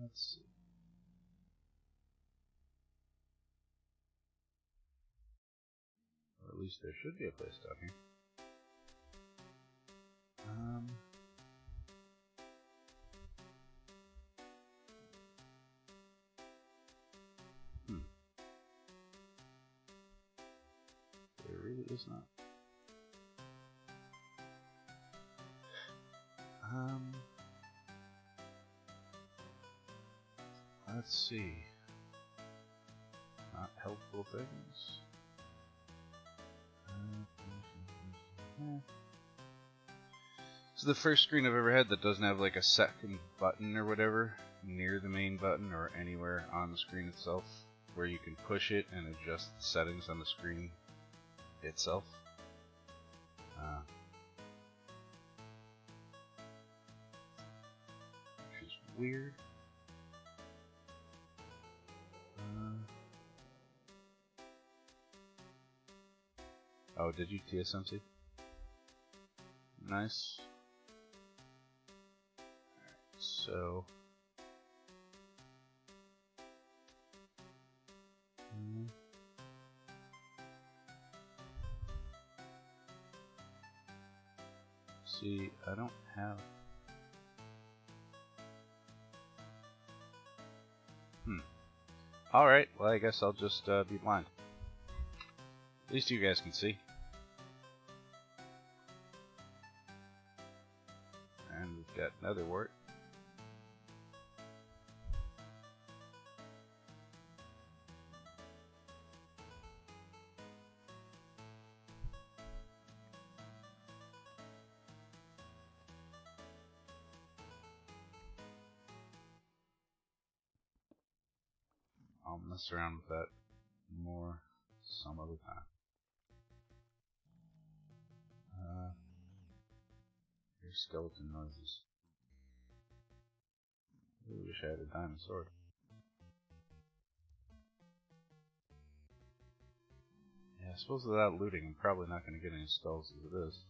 Let's see. Or at least there should be a place down here. There really is not. Let's see. Not helpful things. So the first screen I've ever had that doesn't have like a second button or whatever near the main button or anywhere on the screen itself where you can push it and adjust the settings on the screen itself. Which is weird. Oh, did you TSMC? Nice. Alright, so See, I don't have... Alright, well I guess I'll just be blind. At least you guys can see. And we've got another wart. I'll mess around with that more some other time. Here's skeleton noises. I wish I had a diamond sword. Yeah, I suppose without looting I'm probably not going to get any skulls as it is.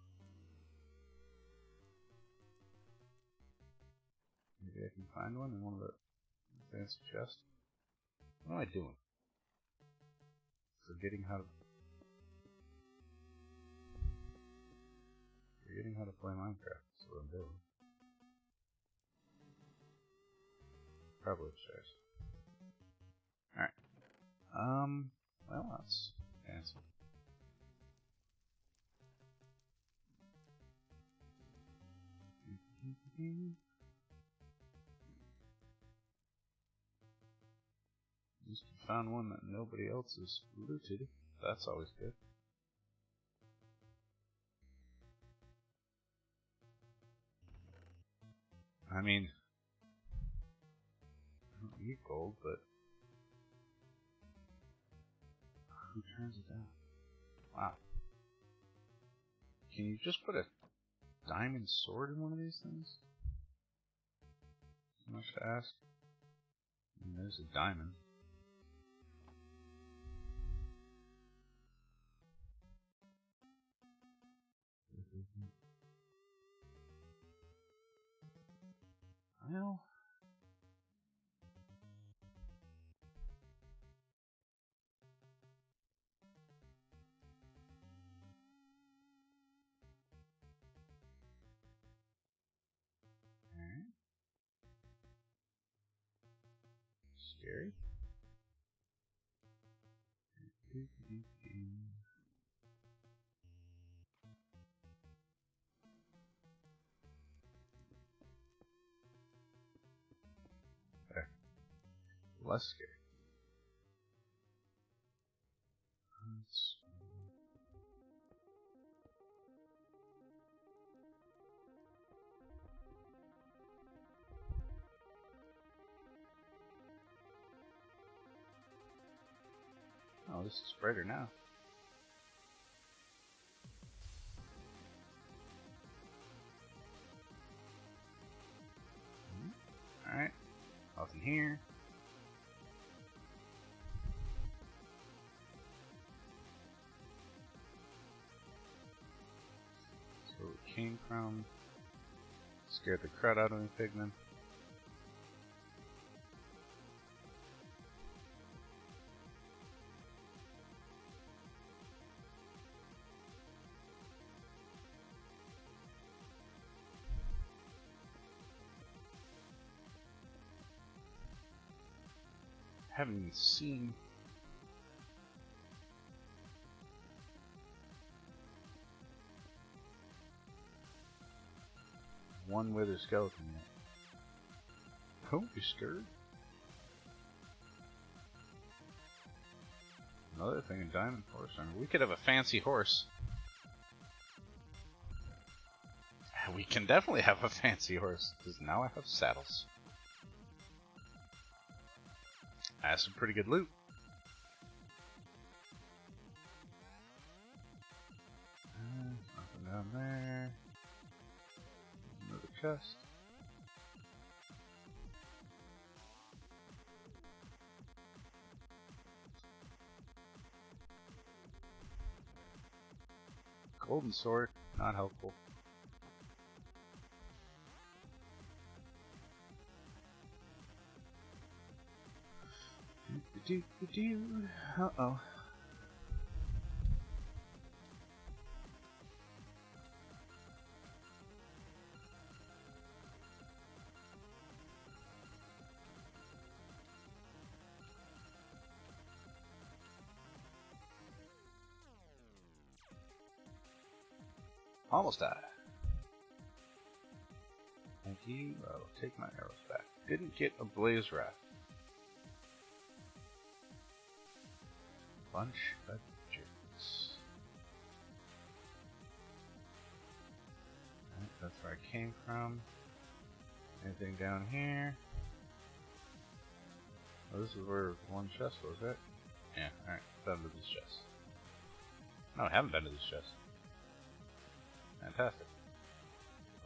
Maybe I can find one in one of the fancy chests. What am I doing? Forgetting how to play Minecraft. That's what I'm doing. Probably upstairs. Alright. Well, that's fancy. At least we found one that nobody else has looted. That's always good. I mean, I don't need gold, but who turns it down? Wow. Can you just put a diamond sword in one of these things? Too much to ask. I mean, there's a diamond. Well, alright. Scary. There. Less scary. Oh, this is brighter now. Alright. Nothing here. So where we came from. Scared the crud out of me, pigmen. Haven't even seen one wither skeleton yet. Don't be scared. Another thing, a diamond horse armor. We could have a fancy horse. We can definitely have a fancy horse, because now I have saddles. That's some pretty good loot. Nothing down there. Another chest. Golden sword, not helpful. Uh-oh. Almost died. Thank you. I'll take my arrows back. Didn't get a blaze rod. Bunch of jerks. Alright, that's where I came from. Anything down here? Oh, this is where one chest was, right? Yeah, alright. Been to this chest. No, I haven't been to this chest. Fantastic.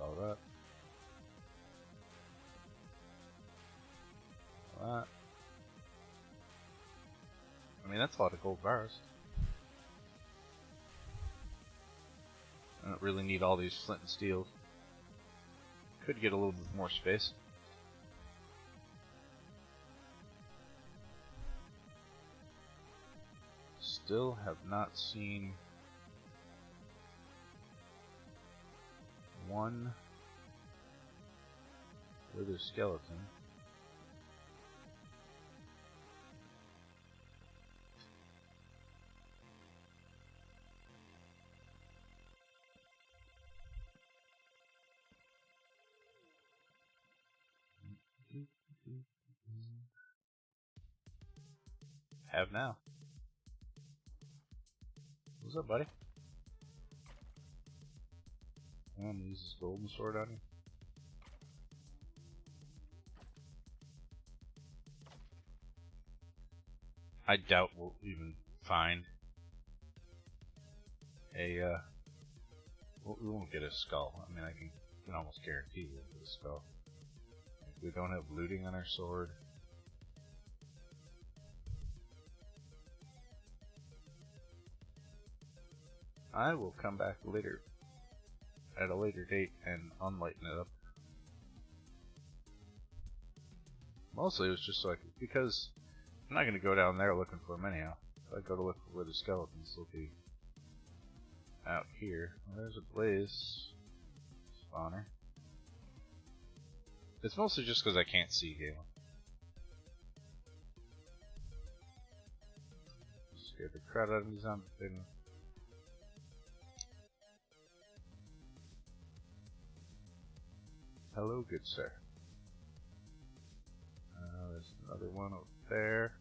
All that. All that. I mean, that's a lot of gold bars. I don't really need all these flint and steel. Could get a little bit more space. Still have not seen one wither skeleton. Have now. What's up, buddy? I'm gonna use this golden sword on you. I doubt we'll even find a, we won't get a skull. I mean, I can almost guarantee we'll get a skull. If we don't have looting on our sword. I will come back later, at a later date, and unlighten it up. Mostly it was just so I could, because I'm not going to go down there looking for them anyhow. If I go to look for where the skeletons will be out here. Well, there's a blaze spawner. It's mostly just because I can't see Galen. Scared the crap out of me zombie thing. Hello, good sir. There's another one over there.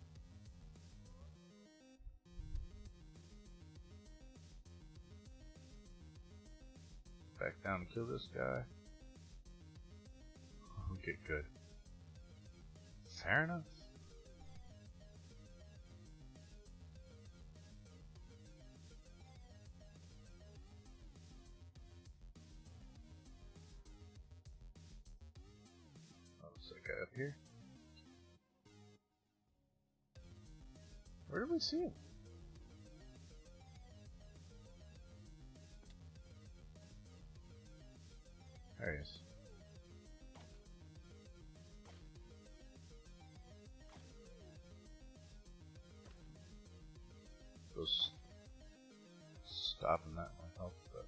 Back down and kill this guy. Okay, good. Fair enough. Oh, there's that guy up here. Where did we see him? There he is. Those stopping that might help, but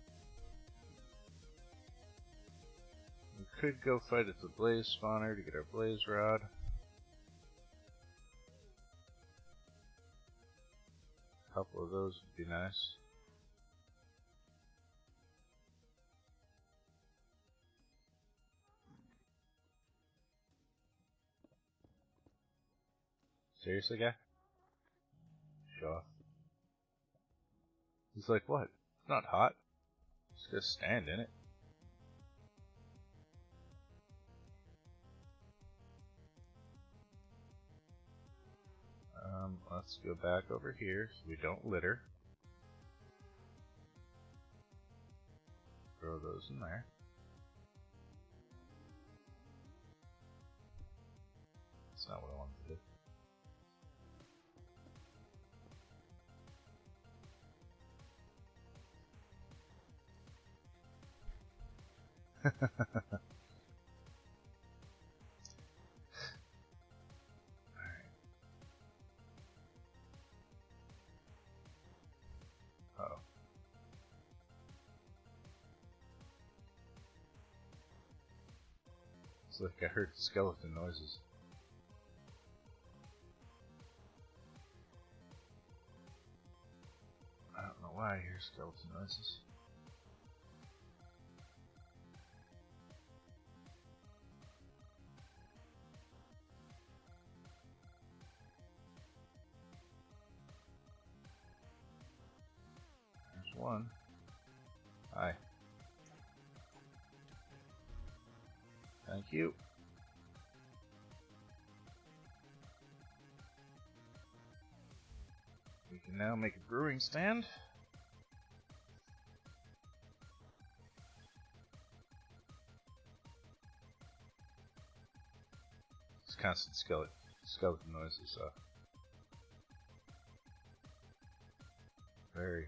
we could go fight at the blaze spawner to get our blaze rod. A couple of those would be nice. Seriously, guy? Show off. He's like, what? It's not hot. Just gonna stand in it. Let's go back over here so we don't litter. Throw those in there. That's not what I wanted to do. Alright. Uh-oh. It's like I heard skeleton noises. I don't know why I hear skeleton noises. Hi. Thank you. We can now make a brewing stand. It's constant skeleton noises, very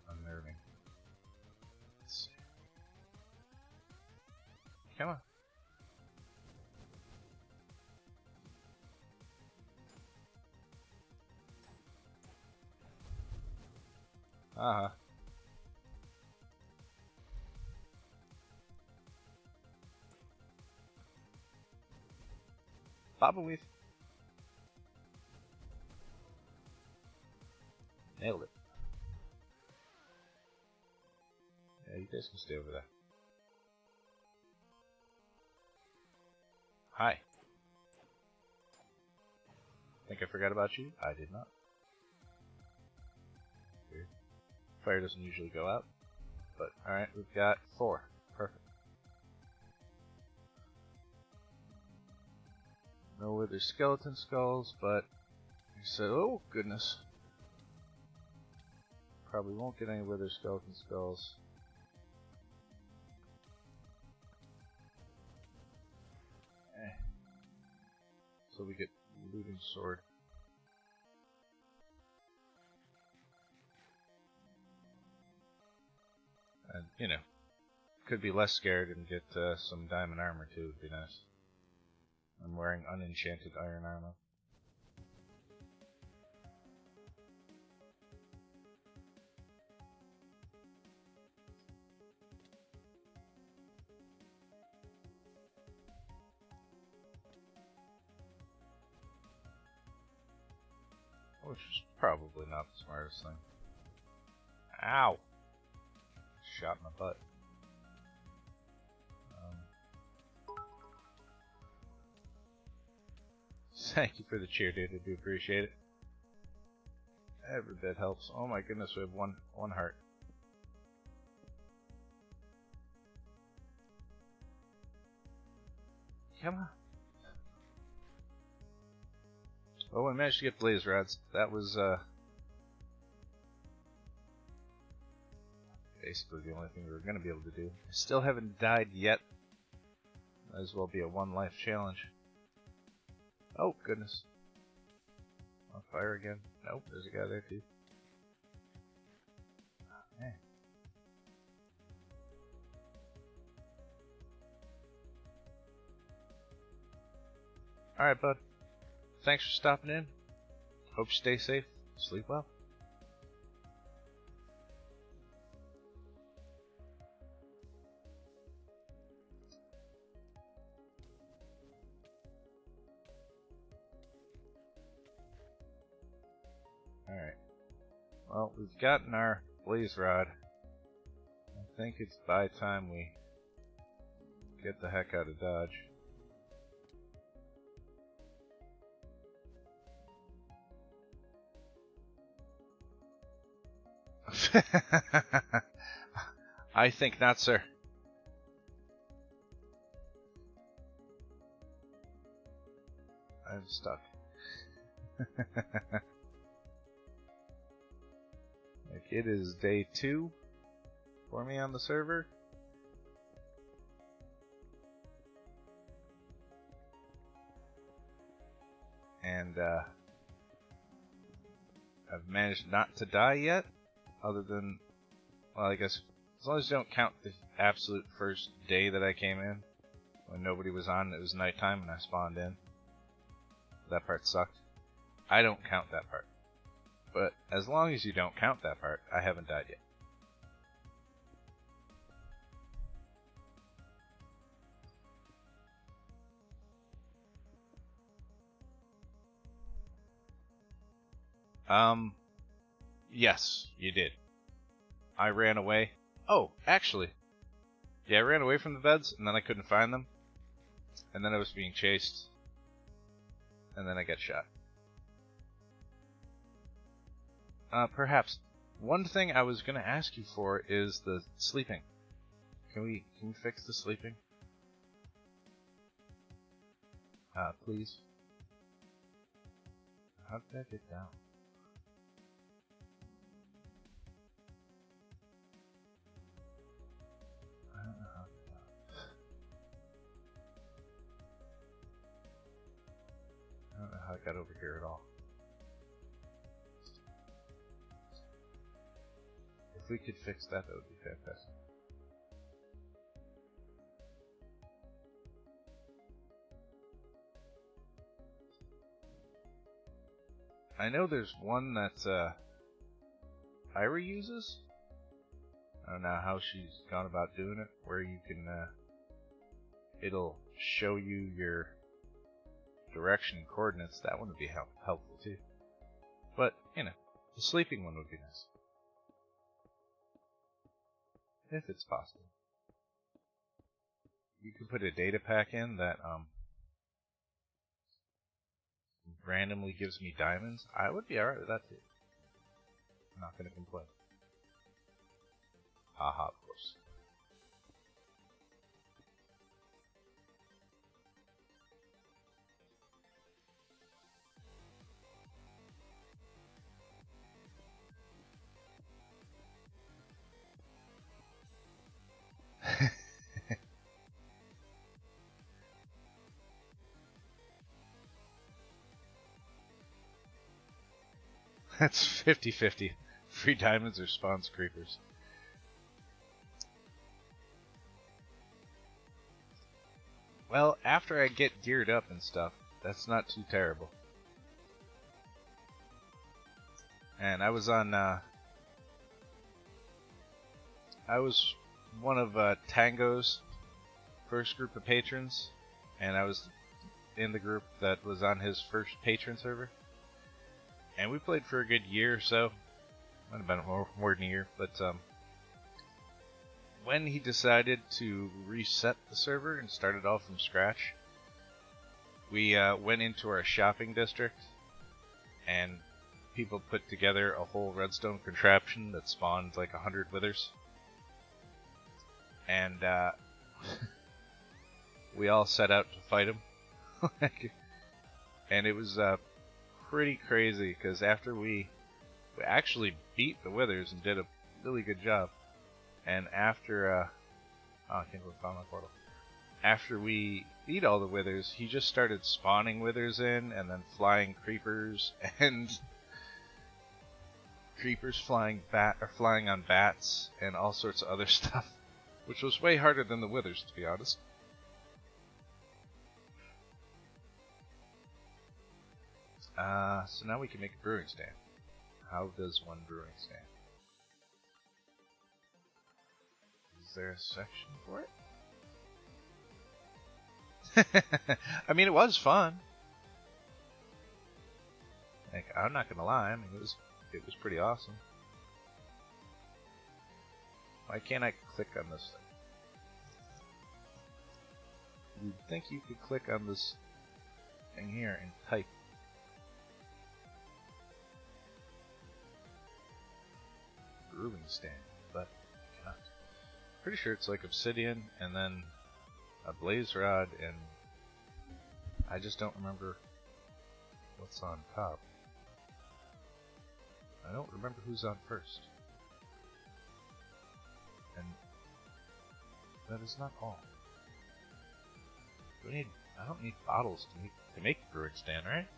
unnerving. Let's see. Come on. Uh-huh. Bob and weave. Nailed it. Yeah, you guys can stay over there. Hi. Think I forgot about you? I did not. Weird. Fire doesn't usually go out. But, alright, we've got 4. Perfect. No wither skeleton skulls, but you said, oh goodness. Probably won't get any wither skeleton skulls. So we get looting sword. And, you know, could be less scared and get some diamond armor too, would be nice. I'm wearing unenchanted iron armor. Which is probably not the smartest thing. Ow! Shot in the butt. Thank you for the cheer, dude. I do appreciate it. Every bit helps. Oh my goodness, we have one heart. Come on. Oh, I managed to get blaze rods. That was basically the only thing we were going to be able to do. I still haven't died yet. Might as well be a 1 life challenge. Oh, goodness. On fire again. Nope, there's a guy there too. Oh, man. Alright, bud. Thanks for stopping in. Hope you stay safe. Sleep well. Alright. Well, we've gotten our blaze rod. I think it's by time we get the heck out of Dodge. I think not, sir. I'm stuck. Like, it is day 2 for me on the server. And I've managed not to die yet. Other than, well, I guess, as long as you don't count the absolute first day that I came in, when nobody was on, it was nighttime and I spawned in. That part sucked. I don't count that part. But as long as you don't count that part, I haven't died yet. Yes, you did. I ran away. Oh, actually. Yeah, I ran away from the beds, and then I couldn't find them. And then I was being chased. And then I got shot. Perhaps One thing I was gonna ask you for is the sleeping. Can we fix the sleeping? Please. How did I get down? I don't know how to get down. I don't know how I got over here at all. If we could fix that, that would be fantastic. I know there's one that Ira uses. I don't know how she's gone about doing it, where you can, it'll show you your direction and coordinates. That one would be helpful too. But, you know, the sleeping one would be nice. If it's possible. You can put a data pack in that, randomly gives me diamonds. I would be alright with that too. I'm not gonna complain. Haha, of course. That's 50-50. Free diamonds or spawns creepers. Well, after I get geared up and stuff, that's not too terrible. And I was on, I was one of Tango's first group of patrons, and I was in the group that was on his first patron server. And we played for a good year or so. Might have been more than a year, but when he decided to reset the server and start it all from scratch, we went into our shopping district, and people put together a whole redstone contraption that spawned like 100 withers. And we all set out to fight him. And it was pretty crazy, because after we actually beat the withers and did a really good job. And after, oh, I can't believe I found my portal. After we beat all the withers, he just started spawning withers in, and then flying creepers, and creepers flying on bats, and all sorts of other stuff, which was way harder than the withers, to be honest. So now we can make a brewing stand. How does one brewing stand? Is there a section for it? I mean, it was fun. Like, I'm not gonna lie. I mean, it was pretty awesome. Why can't I click on this thing? You'd think you could click on this thing here and type. Brewing stand, but God. Pretty sure it's like obsidian and then a blaze rod, and I just don't remember what's on top. I don't remember who's on first. And that is not all. I don't need bottles to make a brewing stand, right?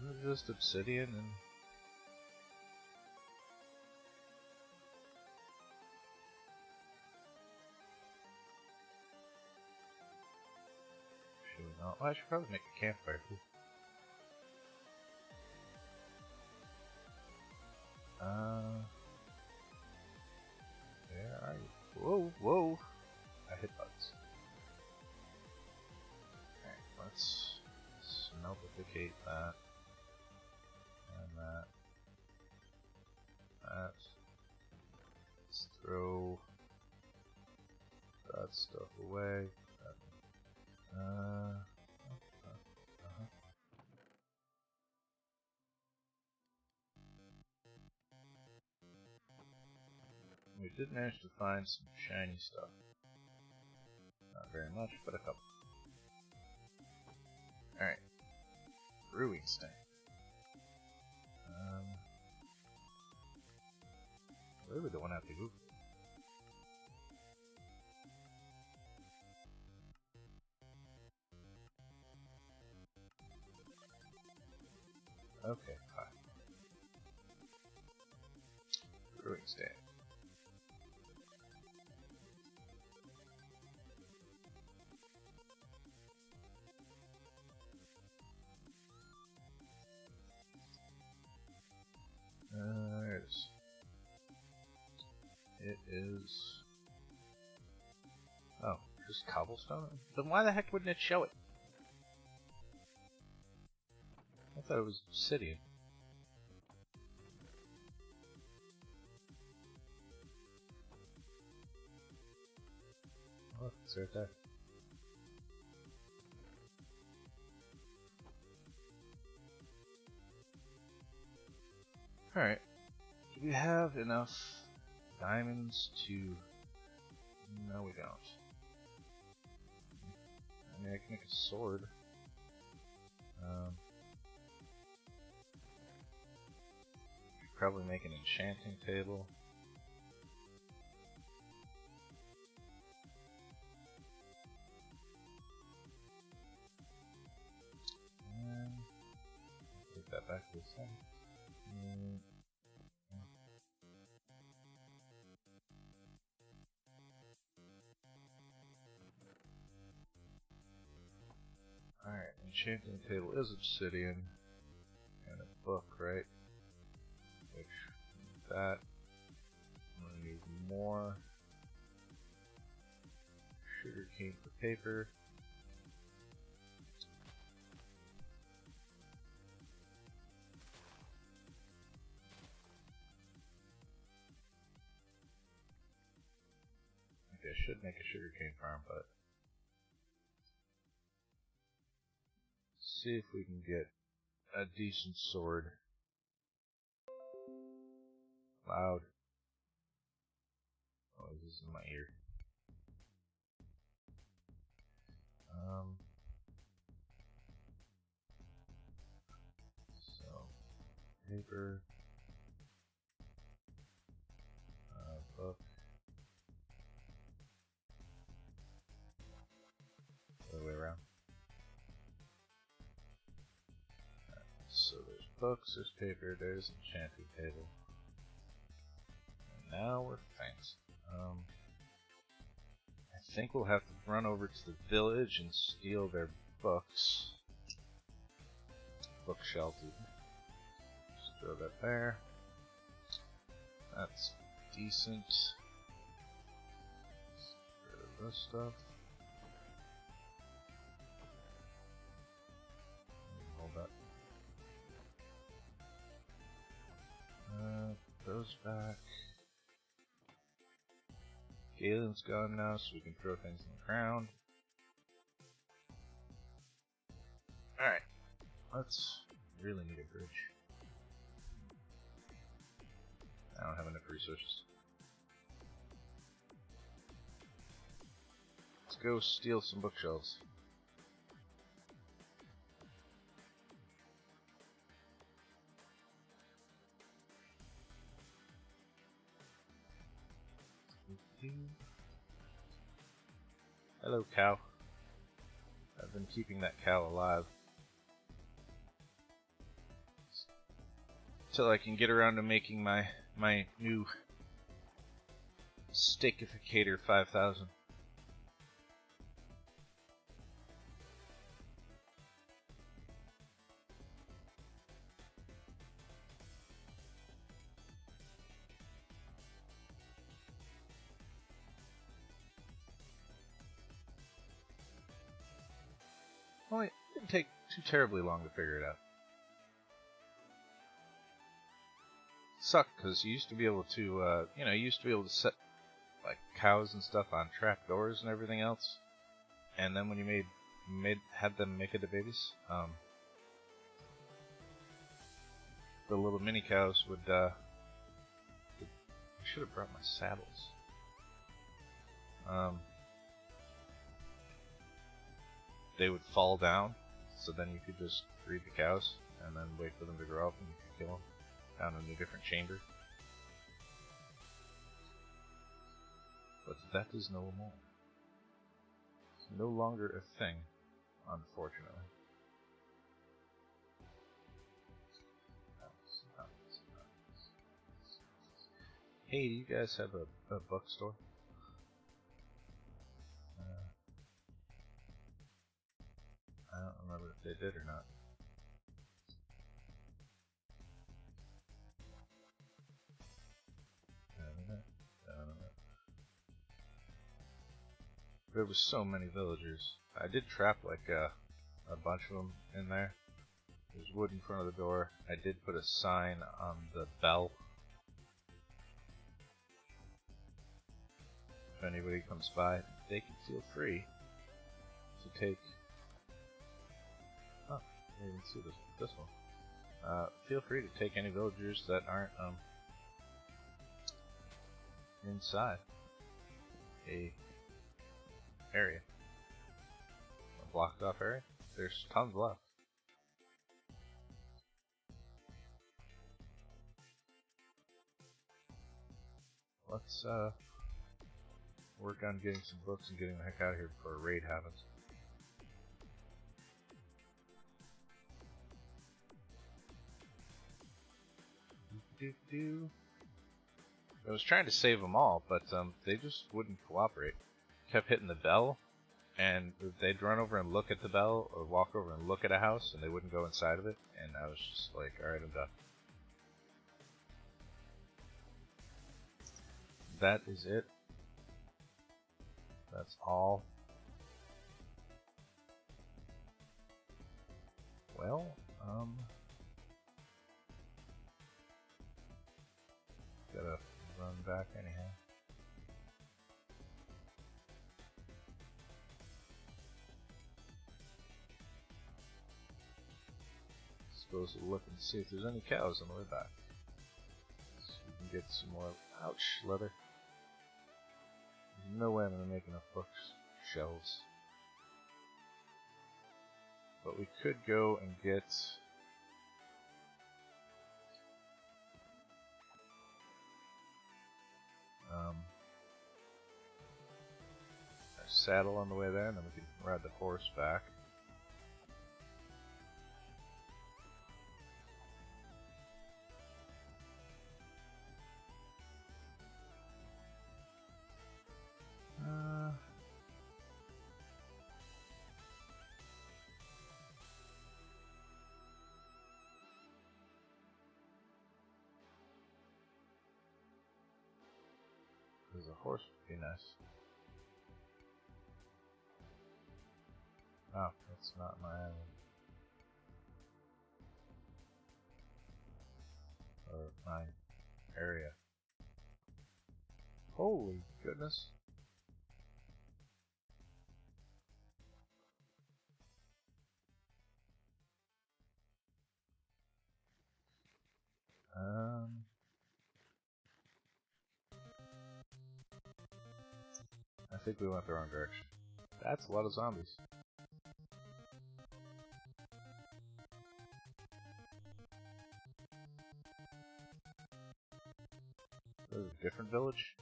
Isn't it just obsidian and well, I should probably make a campfire too. Where are you? Whoa, whoa! I hit buttons. Alright, let's smeltificate that. And that. Let's throw that stuff away. We did manage to find some shiny stuff. Not very much, but a couple. Alright. Brewing stand. Really don't want to have to go. Okay, fine. Brewing stand. There it is. It is. Oh, just cobblestone? Then why the heck wouldn't it show it? I thought it was obsidian. Oh, it's right there. Alright. Do we have enough diamonds to... No, we don't. I mean, I can make a sword. Probably make an enchanting table. Take that back to the side. Alright, enchanting table is obsidian. And a book, right? Which, that. I'm gonna need more sugarcane for paper. Okay, I should make a sugarcane farm, but see if we can get a decent sword. Loud. Oh, this is in my ear. So, paper, book, other way around. Right, so there's books, there's paper, there's enchanting table. And now we're fancy. I think we'll have to run over to the village and steal their books. Bookshelf. Just throw that there. That's decent. Get rid of this stuff. Hold that. Those back. Galen's gone now, so we can throw things on the ground. Alright. Let's really need a bridge. I don't have enough resources. Let's go steal some bookshelves. Hello, cow. I've been keeping that cow alive till I can get around to making my new steakificator 5000. Well, it didn't take too terribly long to figure it out. Sucked because you used to be able to, you used to be able to set like cows and stuff on trap doors and everything else. And then when you had them make it to babies, the little mini cows would I should have brought my saddles. They would fall down, so then you could just breed the cows and then wait for them to grow up and you could kill them down in a different chamber. But that is no more. It's no longer a thing, unfortunately. Hey, do you guys have a bookstore? I don't remember if they did or not. There was so many villagers. I did trap like a bunch of them in there. There's wood in front of the door. I did put a sign on the bell. If anybody comes by, they can feel free to take. Oh, I didn't even see this one. Feel free to take any villagers that aren't inside a area, a blocked off area. There's tons left. Let's work on getting some books and getting the heck out of here before a raid happens. I was trying to save them all, but they just wouldn't cooperate. Kept hitting the bell, and they'd run over and look at the bell, or walk over and look at a house, and they wouldn't go inside of it, and I was just like, alright, I'm done. That is it. That's all. Well, gotta run back anyhow. Suppose we'll look and see if there's any cows on the way back. So we can get some more. Ouch, leather. There's no way I'm gonna make enough books, shelves. But we could go and get our saddle on the way there, and then we can ride the horse back. Because a horse would be nice. Oh, that's not my island. Or my area. Holy goodness. I think we went the wrong direction. That's a lot of zombies. This is a different village?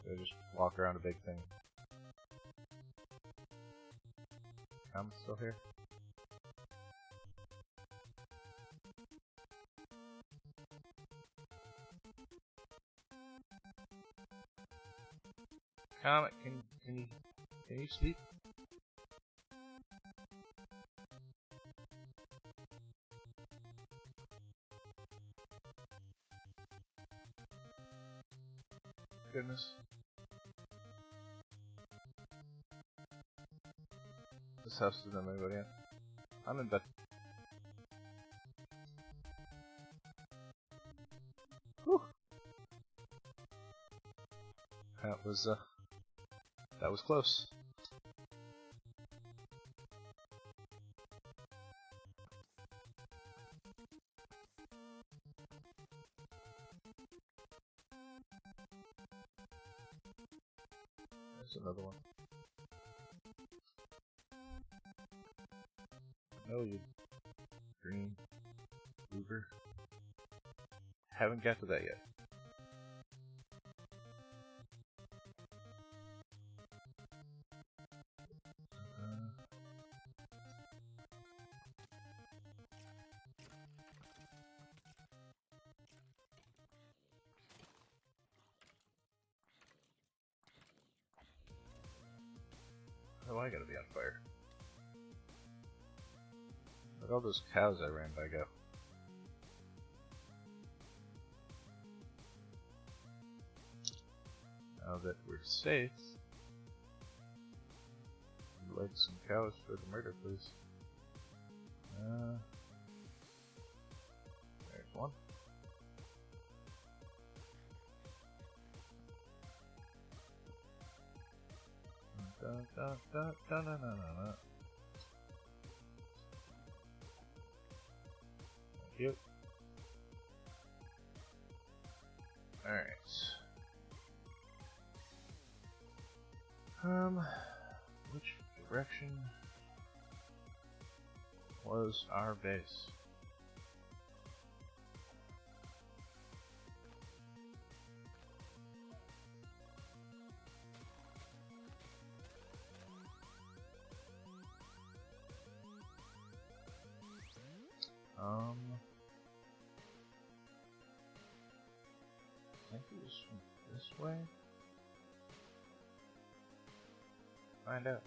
They just walk around a big thing. I'm still here. Comet, can you sleep? Goodness. This house doesn't have anybody in. I'm in bed. Whew. That was close. There's another one. No, you green Uber. Haven't got to that yet. Oh, I gotta be on fire. Look at all those cows I ran by go. Now that we're safe, I'd like some cows for the murder, please. There's one. Thank you. Alright. Which direction was our base? I think it was from this way. Find out.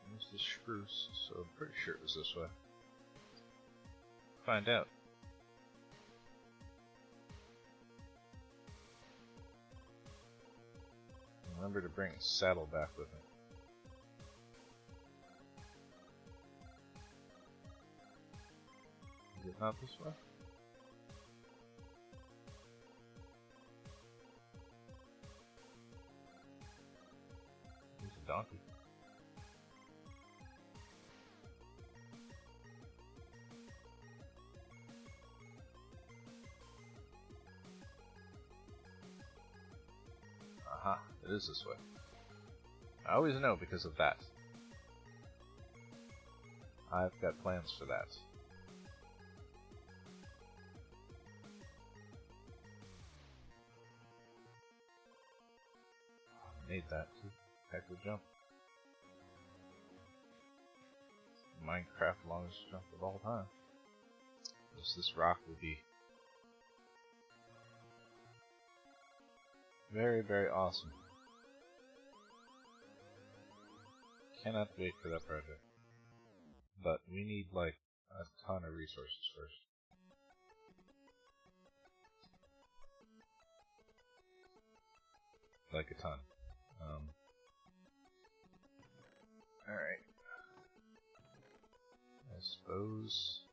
There's the spruce, so I'm pretty sure it was this way. Find out. Remember to bring a saddle back with me. Is it not this way? There's a donkey. Aha, it is this way. I always know because of that. I've got plans for that. Made that too. Heck of a jump. Minecraft longest jump of all time. This rock will be very, very awesome. Cannot wait for that project. But we need like a ton of resources first. Like a ton. Alright. I suppose.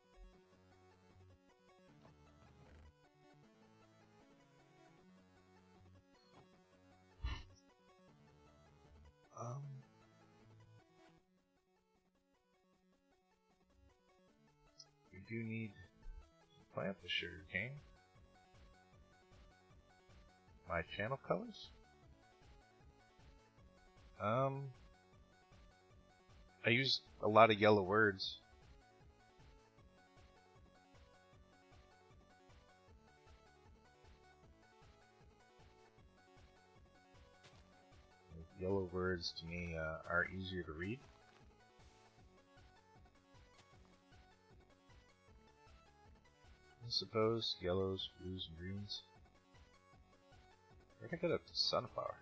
We do need to plant the sugar cane. My channel colors? I used a lot of yellow words. Yellow words to me are easier to read. I suppose yellows, blues, and greens. Where'd I get a sunflower?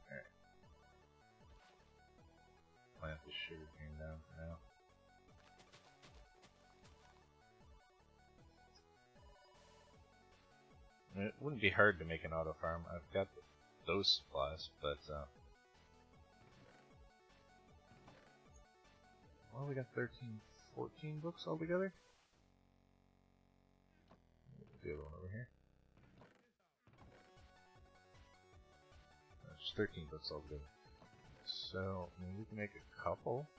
Alright. Plant the sugar cane down for now. It wouldn't be hard to make an auto farm. I've got those supplies, but well, we got 13, 14 books altogether. The other one over here. There's 13 books altogether. So, I mean, we can make a couple.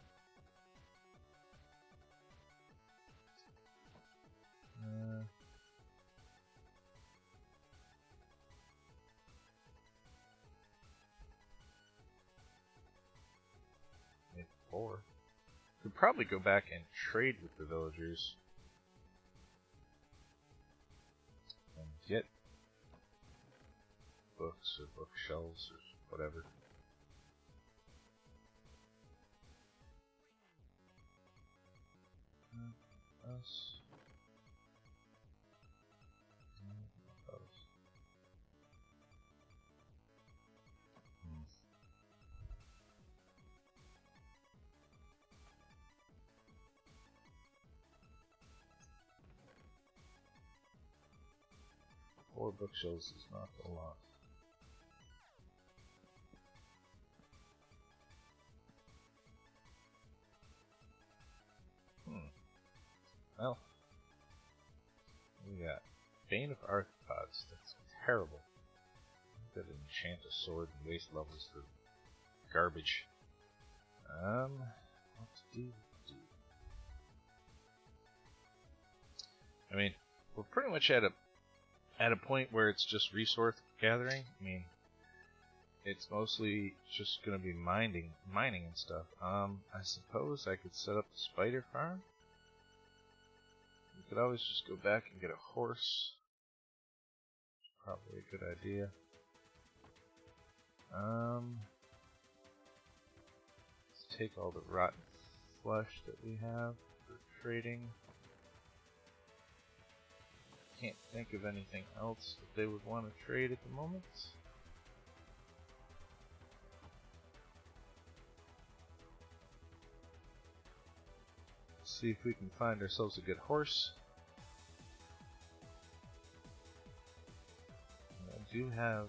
Could probably go back and trade with the villagers and get books or bookshelves or whatever. Us. Four bookshelves is not a lot. Well, we got Bane of Arthropods. That's terrible. That enchant a sword and waste levels for garbage. What do? I mean, we're pretty much at a point where it's just resource gathering. I mean, it's mostly just gonna be mining and stuff. I suppose I could set up a spider farm. We could always just go back and get a horse. Probably a good idea. Let's take all the rotten flesh that we have for trading. Can't think of anything else that they would want to trade at the moment. Let's see if we can find ourselves a good horse. I do have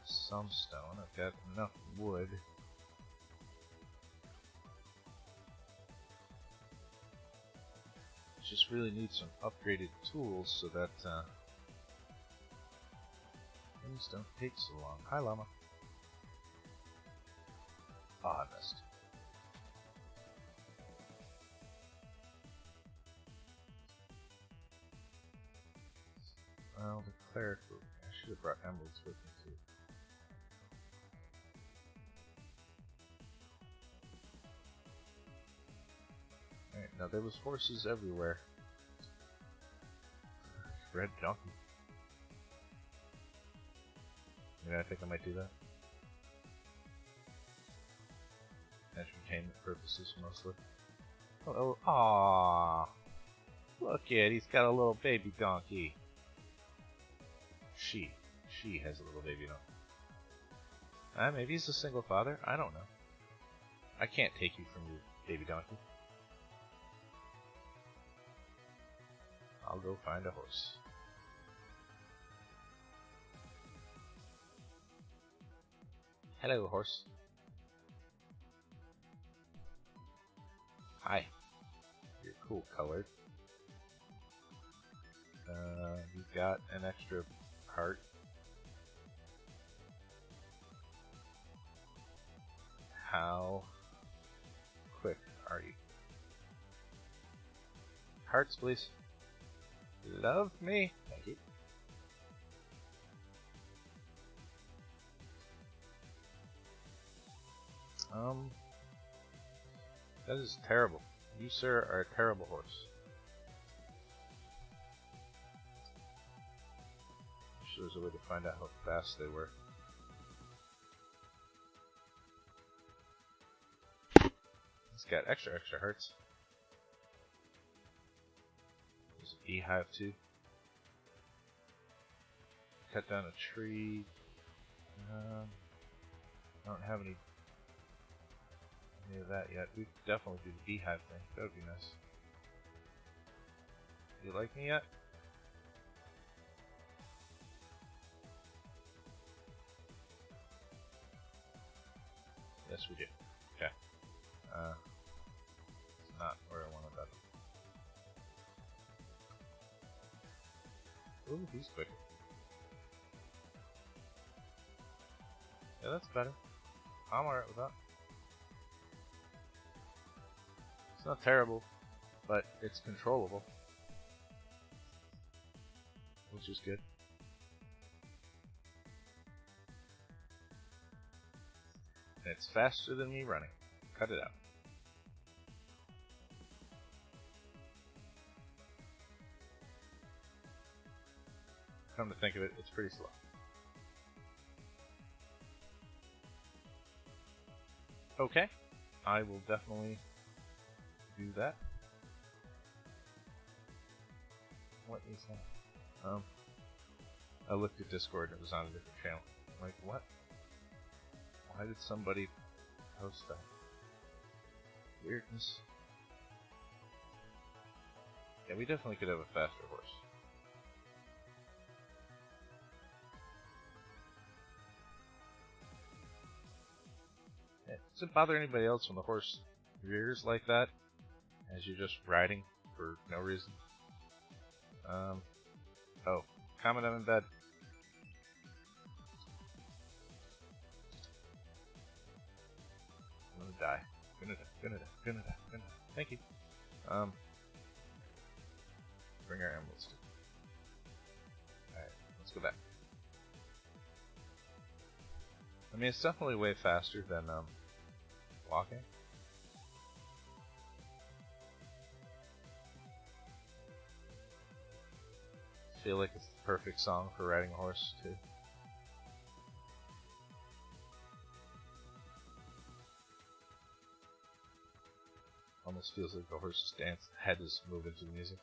some stone. I've got enough wood. Just really need some upgraded tools so that things don't take so long. Hi, llama. Oh, I missed. Well, the cleric. I should have brought emeralds with me too. Alright, now there was horses everywhere. Red donkey. Maybe I think I might do that. Entertainment purposes mostly. Oh, aww. Look at, he's got a little baby donkey. She has a little baby donkey. Maybe he's a single father. I don't know. I can't take you from your baby donkey. I'll go find a horse. Hello, horse. Hi. You're cool colored. You've got an extra heart. How quick are you? Hearts, please. Love me. Thank you. That is terrible. You, sir, are a terrible horse. I'm sure there's a way to find out how fast they were. It's got extra hearts. There's a beehive too. Cut down a tree. I don't have any of that yet. We could definitely do the beehive thing. That would be nice. Do you like me yet? Yes, we do. Okay. It's not where I wanted that. Ooh, he's quicker. Yeah, that's better. I'm alright with that. It's not terrible, but it's controllable, which is good. And it's faster than me running. Cut it out. come to think of it, it's pretty slow. Okay, I will definitely do that. What is that? I looked at Discord and it was on a different channel. I'm like, what? Why did somebody post that? Weirdness. Yeah, we definitely could have a faster horse. Yeah, does it bother anybody else when the horse rears like that as you're just riding for no reason? Oh, comment, I'm in bed. I'm gonna die. Gonna die. Thank you. Bring our emeralds. Alright, let's go back. I mean, it's definitely way faster than, walking. I feel like it's the perfect song for riding a horse, too. Almost feels like the horse's head is moving to the music.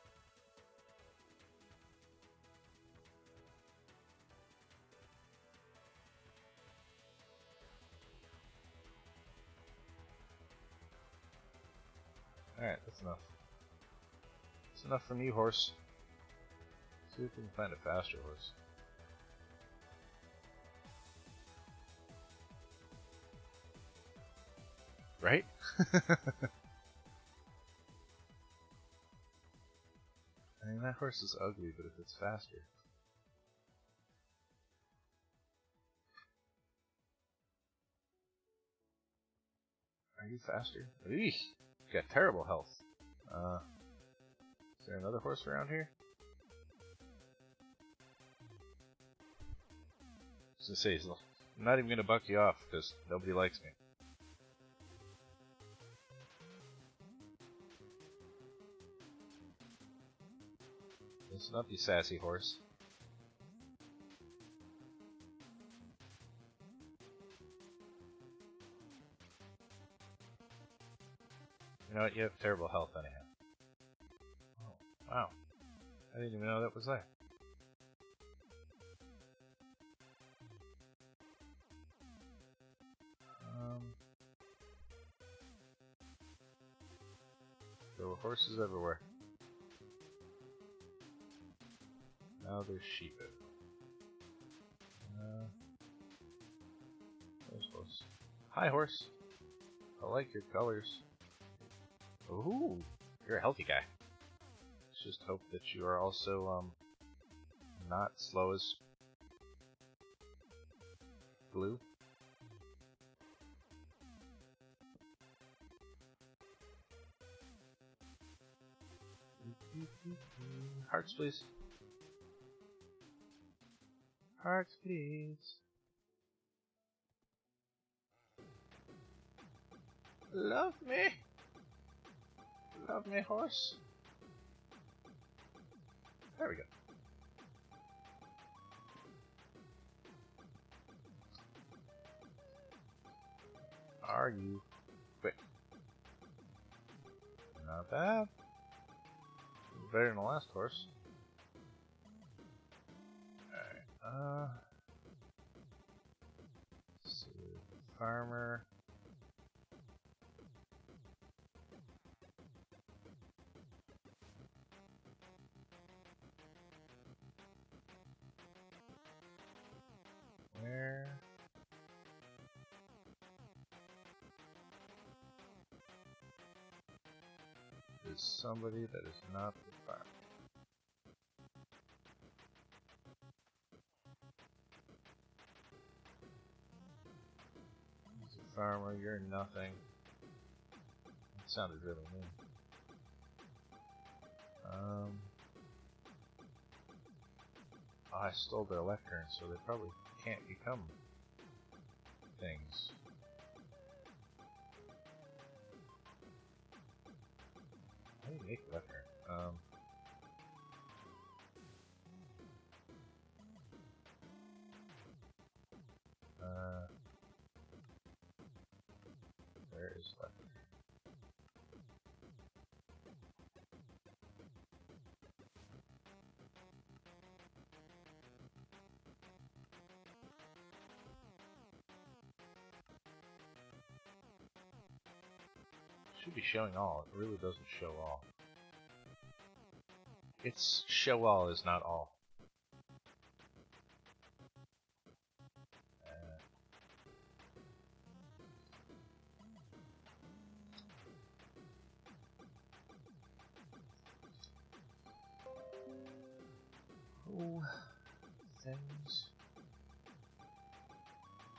Alright, that's enough. That's enough from you, horse. See if we can find a faster horse. Right? I mean, that horse is ugly, but if it's faster... Are you faster? Eesh! You got terrible health. Is there another horse around here? I was gonna say, I'm not even gonna buck you off, because nobody likes me. Listen up, you sassy horse. You know what? You have terrible health anyhow. Oh, wow. I didn't even know that was there. There were horses everywhere. Now there's sheep everywhere. There's horse. Hi, horse. I like your colors. Ooh, you're a healthy guy. Let's just hope that you are also, not slow as glue. Hearts, please. Hearts, please. Love me. Love me, horse. There we go. Are you quick? Not bad. Better than the last horse. Alright, let's see. Farmer. Where? Is somebody that is not the farmer? He's a farmer, you're nothing. That sounded really mean. Oh, I stole their lectern, so they probably can't become things. How do you make lectern? is left. Should be showing all. It really doesn't show all. It's show all is not all. Oh, things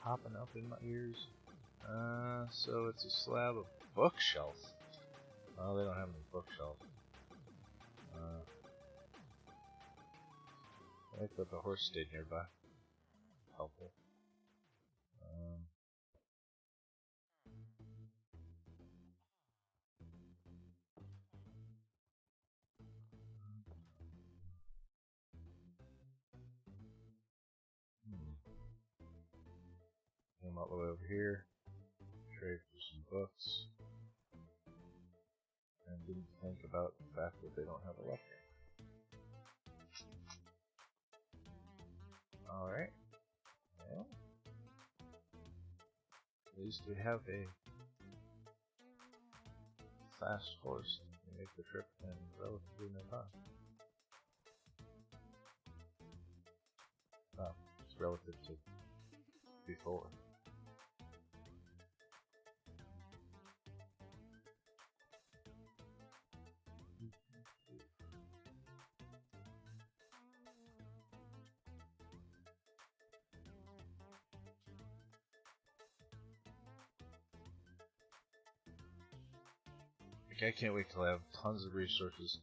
popping up in my ears. So it's a slab of bookshelf. Oh, they don't have any bookshelf. I think that the horse stayed nearby. Helpful. Came all the way over here. Trade for some books. And didn't think about the fact that they don't have a left hand. Alright. Well, at least we have a fast horse and we make the trip in relatively no time. Well, it's relative to before. Like, I can't wait till I have tons of resources.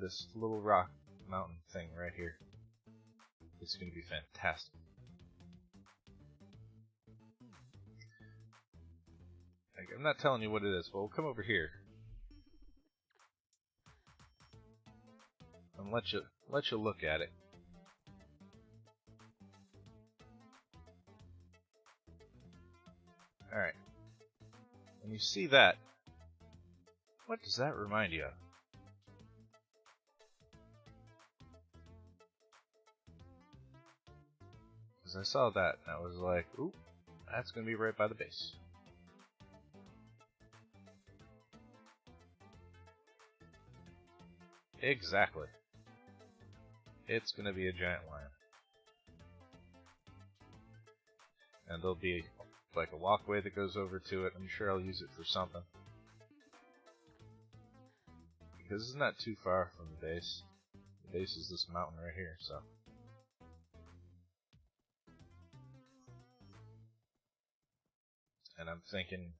This little rock mountain thing right here, it's going to be fantastic. Like, I'm not telling you what it is, but we'll come over here and let you look at it. All right. When you see that, what does that remind you of? Because I saw that and I was like, ooh, that's going to be right by the base. Exactly. It's going to be a giant lion. And there'll be like a walkway that goes over to it. I'm sure I'll use it for something. Because it's not too far from the base. The base is this mountain right here, so. And I'm thinking,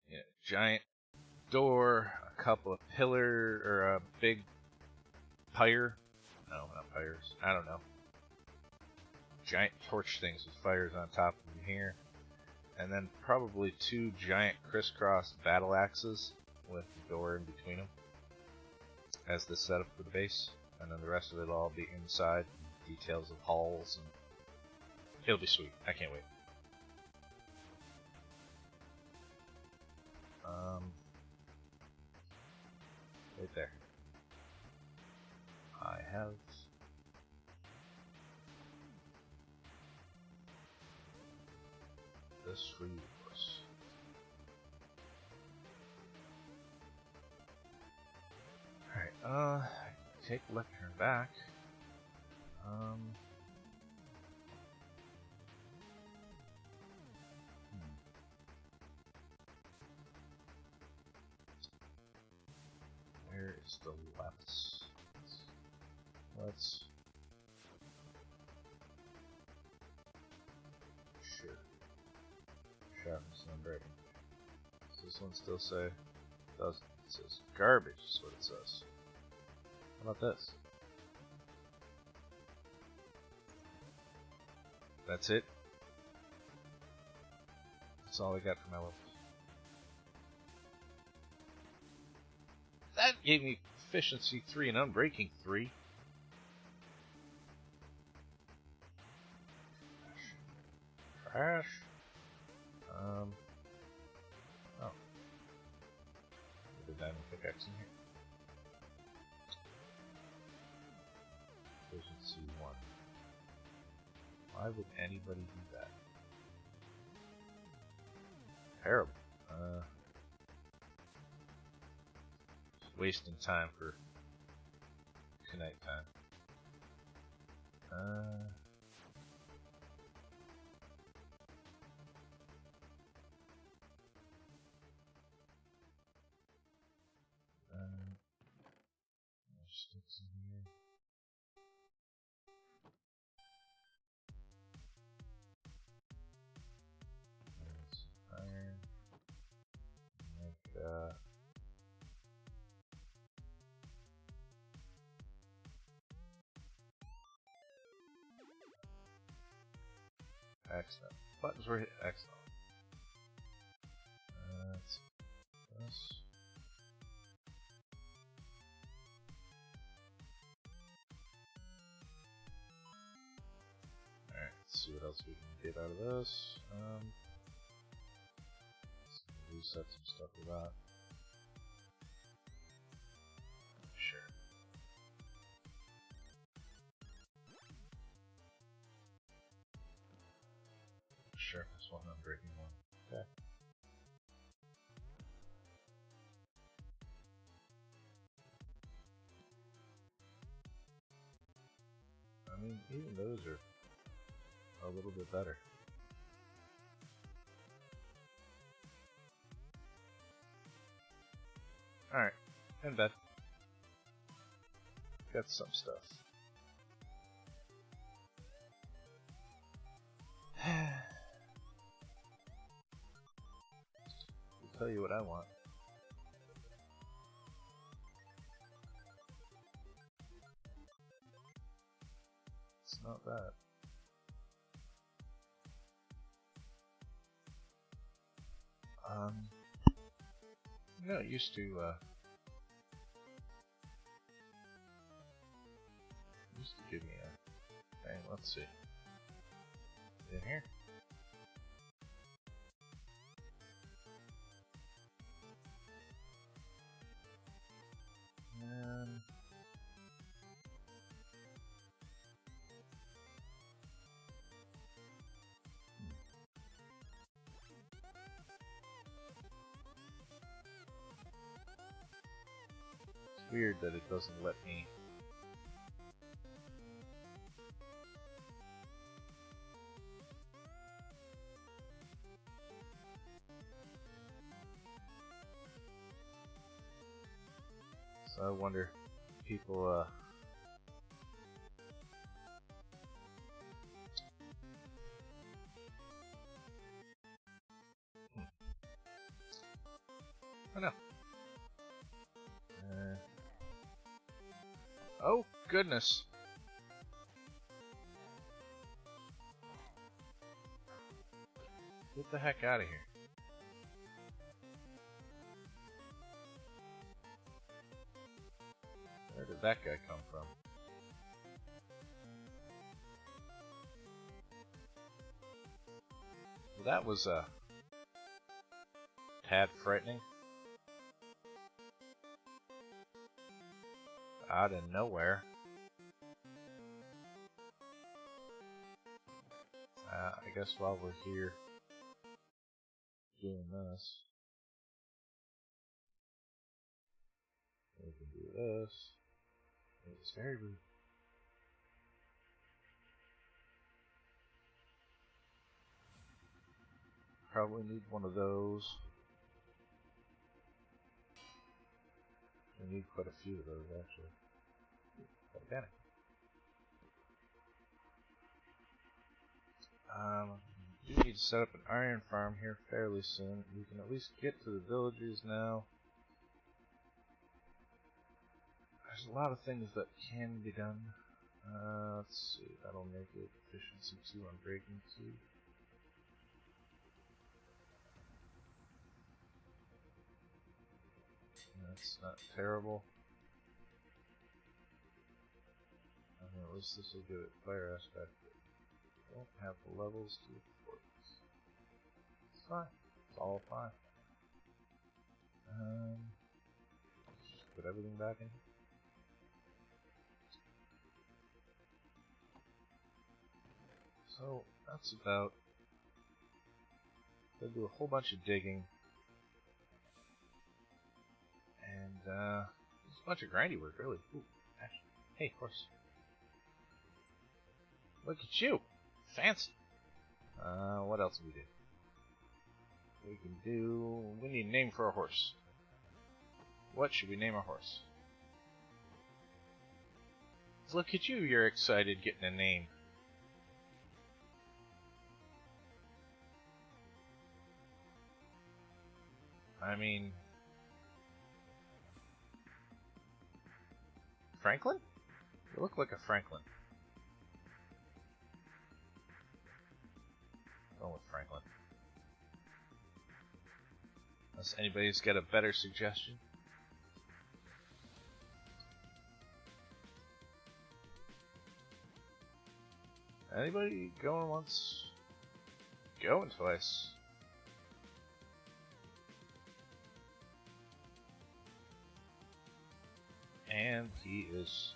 you know, giant door, a couple of pillar, or a big pyre. No, not pyres. I don't know. Giant torch things with fires on top of them here. And then probably 2 giant crisscross battle axes with the door in between them as the setup for the base. And then the rest of it will all be inside, details of halls, and it'll be sweet. I can't wait. Right there. I have this for you. Alright, take left turn back. Where is the left? Let's sure. Sharpness and breaking. Does this one still say? Doesn't. It says garbage is what it says. How about this? That's it. That's all I got for my levels. That gave me efficiency 3 and unbreaking 3. Crash. a diamond pickaxe in here. Efficiency 1. Why would anybody do that? Terrible. Just wasting time for connect time. Sticks in here. There's iron. Make excellent. Buttons were hit. Excellent. That's this. Alright, let's see what else we can get out of this. Let's reset some stuff with that. Sure. Sharpness 1, unbreaking 1. Okay. I mean, even those are a little bit better. Alright, in bed. Got some stuff. I'll tell you what I want. It's not that. You know, it used to give me a thing. Let's see. In here? It's weird that it doesn't let me. So I wonder, people, I know. Oh, goodness. Get the heck out of here. Where did that guy come from? Well, that was a tad frightening. Out of nowhere. I guess while we're here doing this, we can do this. It's very rude. Probably need one of those. We need quite a few of those, actually. Organic. We need to set up an iron farm here fairly soon. We can at least get to the villages now. There's a lot of things that can be done. Let's see, that'll make it efficiency 2 on breaking 2. That's not terrible. I mean, at least this will give it fire aspect. Don't have the levels to afford this. It's fine. It's all fine. put everything back in. So that's about. Gonna do a whole bunch of digging, and there's a bunch of grindy work, really. Ooh, actually, hey, horse. Look at you, fancy. What else do we do? We can do. We need a name for a horse. What should we name our horse? Look at you, you're excited getting a name. I mean, Franklin? You look like a Franklin. Going with Franklin. Unless anybody's got a better suggestion. Anybody going once? Going twice. And he is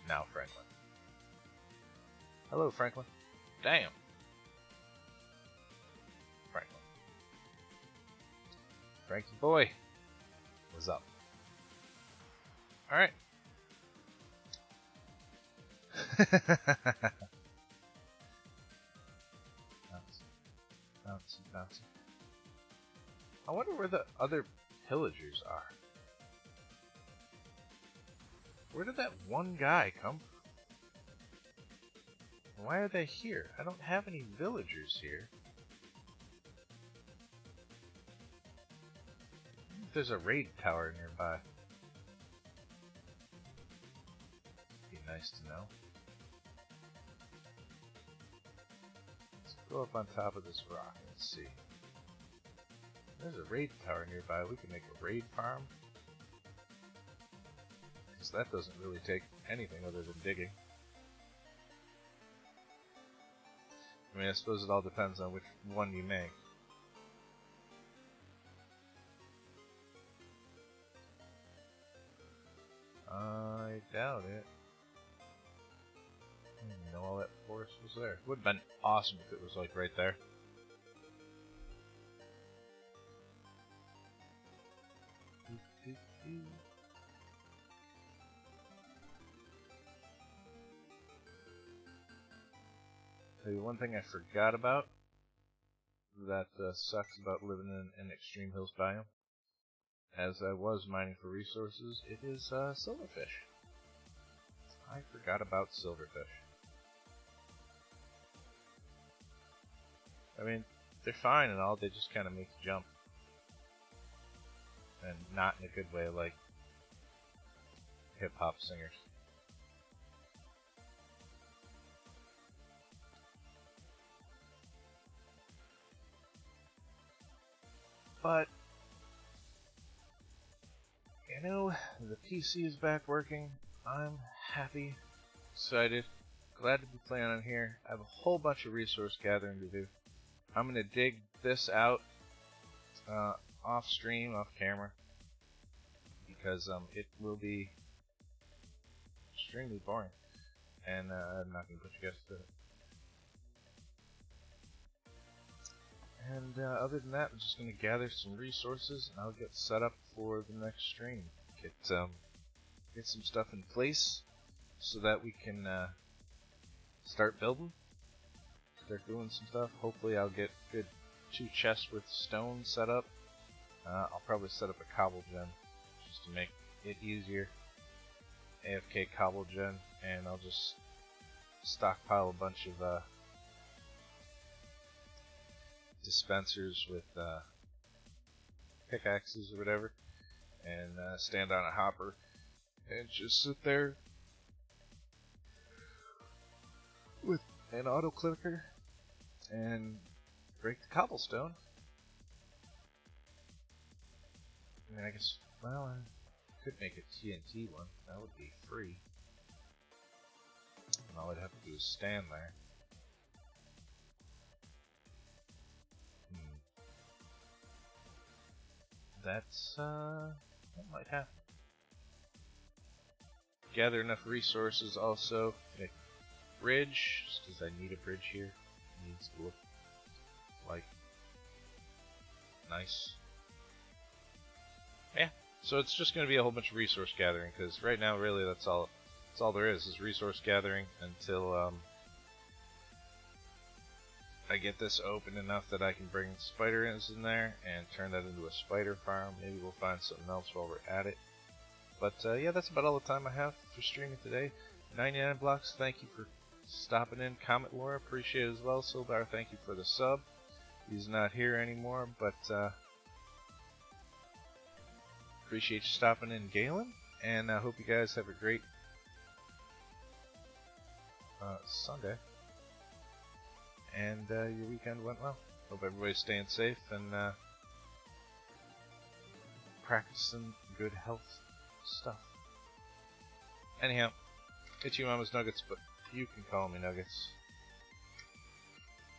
now Franklin. Hello, Franklin. Damn. Franklin. Frankie boy. What's up? Alright. Bouncy. I wonder where the other pillagers are. Where did that one guy come from? Why are they here? I don't have any villagers here. There's a raid tower nearby. Be nice to know. Let's go up on top of this rock and see. There's a raid tower nearby. We can make a raid farm. Because that doesn't really take anything other than digging. I mean, I suppose it all depends on which one you make. I doubt it. I didn't even know all that forest was there. It would have been awesome if it was like right there. Tell you one thing I forgot about that sucks about living in an extreme hills biome. As I was mining for resources, it is silverfish. I forgot about silverfish. I mean, they're fine and all, they just kind of make you jump. And not in a good way like hip-hop singers. But, you know, the PC is back working. I'm happy, excited, glad to be playing on here. I have a whole bunch of resource gathering to do. I'm going to dig this out off stream, off camera, because it will be extremely boring, and I'm not going to put you guys to it. And other than that, I'm just going to gather some resources, and I'll get set up for the next stream. Get some stuff in place, so that we can start building, start doing some stuff. Hopefully I'll get good 2 chests with stone set up. I'll probably set up a cobble gen, just to make it easier. AFK cobble gen, and I'll just stockpile a bunch of dispensers with pickaxes or whatever, and stand on a hopper and just sit there with an auto clicker and break the cobblestone. I mean, I guess, well, I could make a TNT one. That would be free. And all I'd have to do is stand there. that's that might happen. Gather enough resources also. Make a bridge, just because I need a bridge here. It needs to look like nice. Yeah. So it's just going to be a whole bunch of resource gathering, because right now, really, that's all there is resource gathering until I get this open enough that I can bring spiders in there and turn that into a spider farm. Maybe we'll find something else while we're at it. But yeah, that's about all the time I have for streaming today. 99 Blocks, thank you for stopping in. Comet Laura, appreciate it as well. Silbar, thank you for the sub. He's not here anymore, but appreciate you stopping in, Galen. And I hope you guys have a great Sunday. And your weekend went well. Hope everybody's staying safe and practicing good health stuff. Anyhow, it's you Mama's Nuggets, but you can call me Nuggets.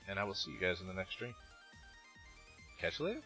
And I will see you guys in the next stream. Catch you later.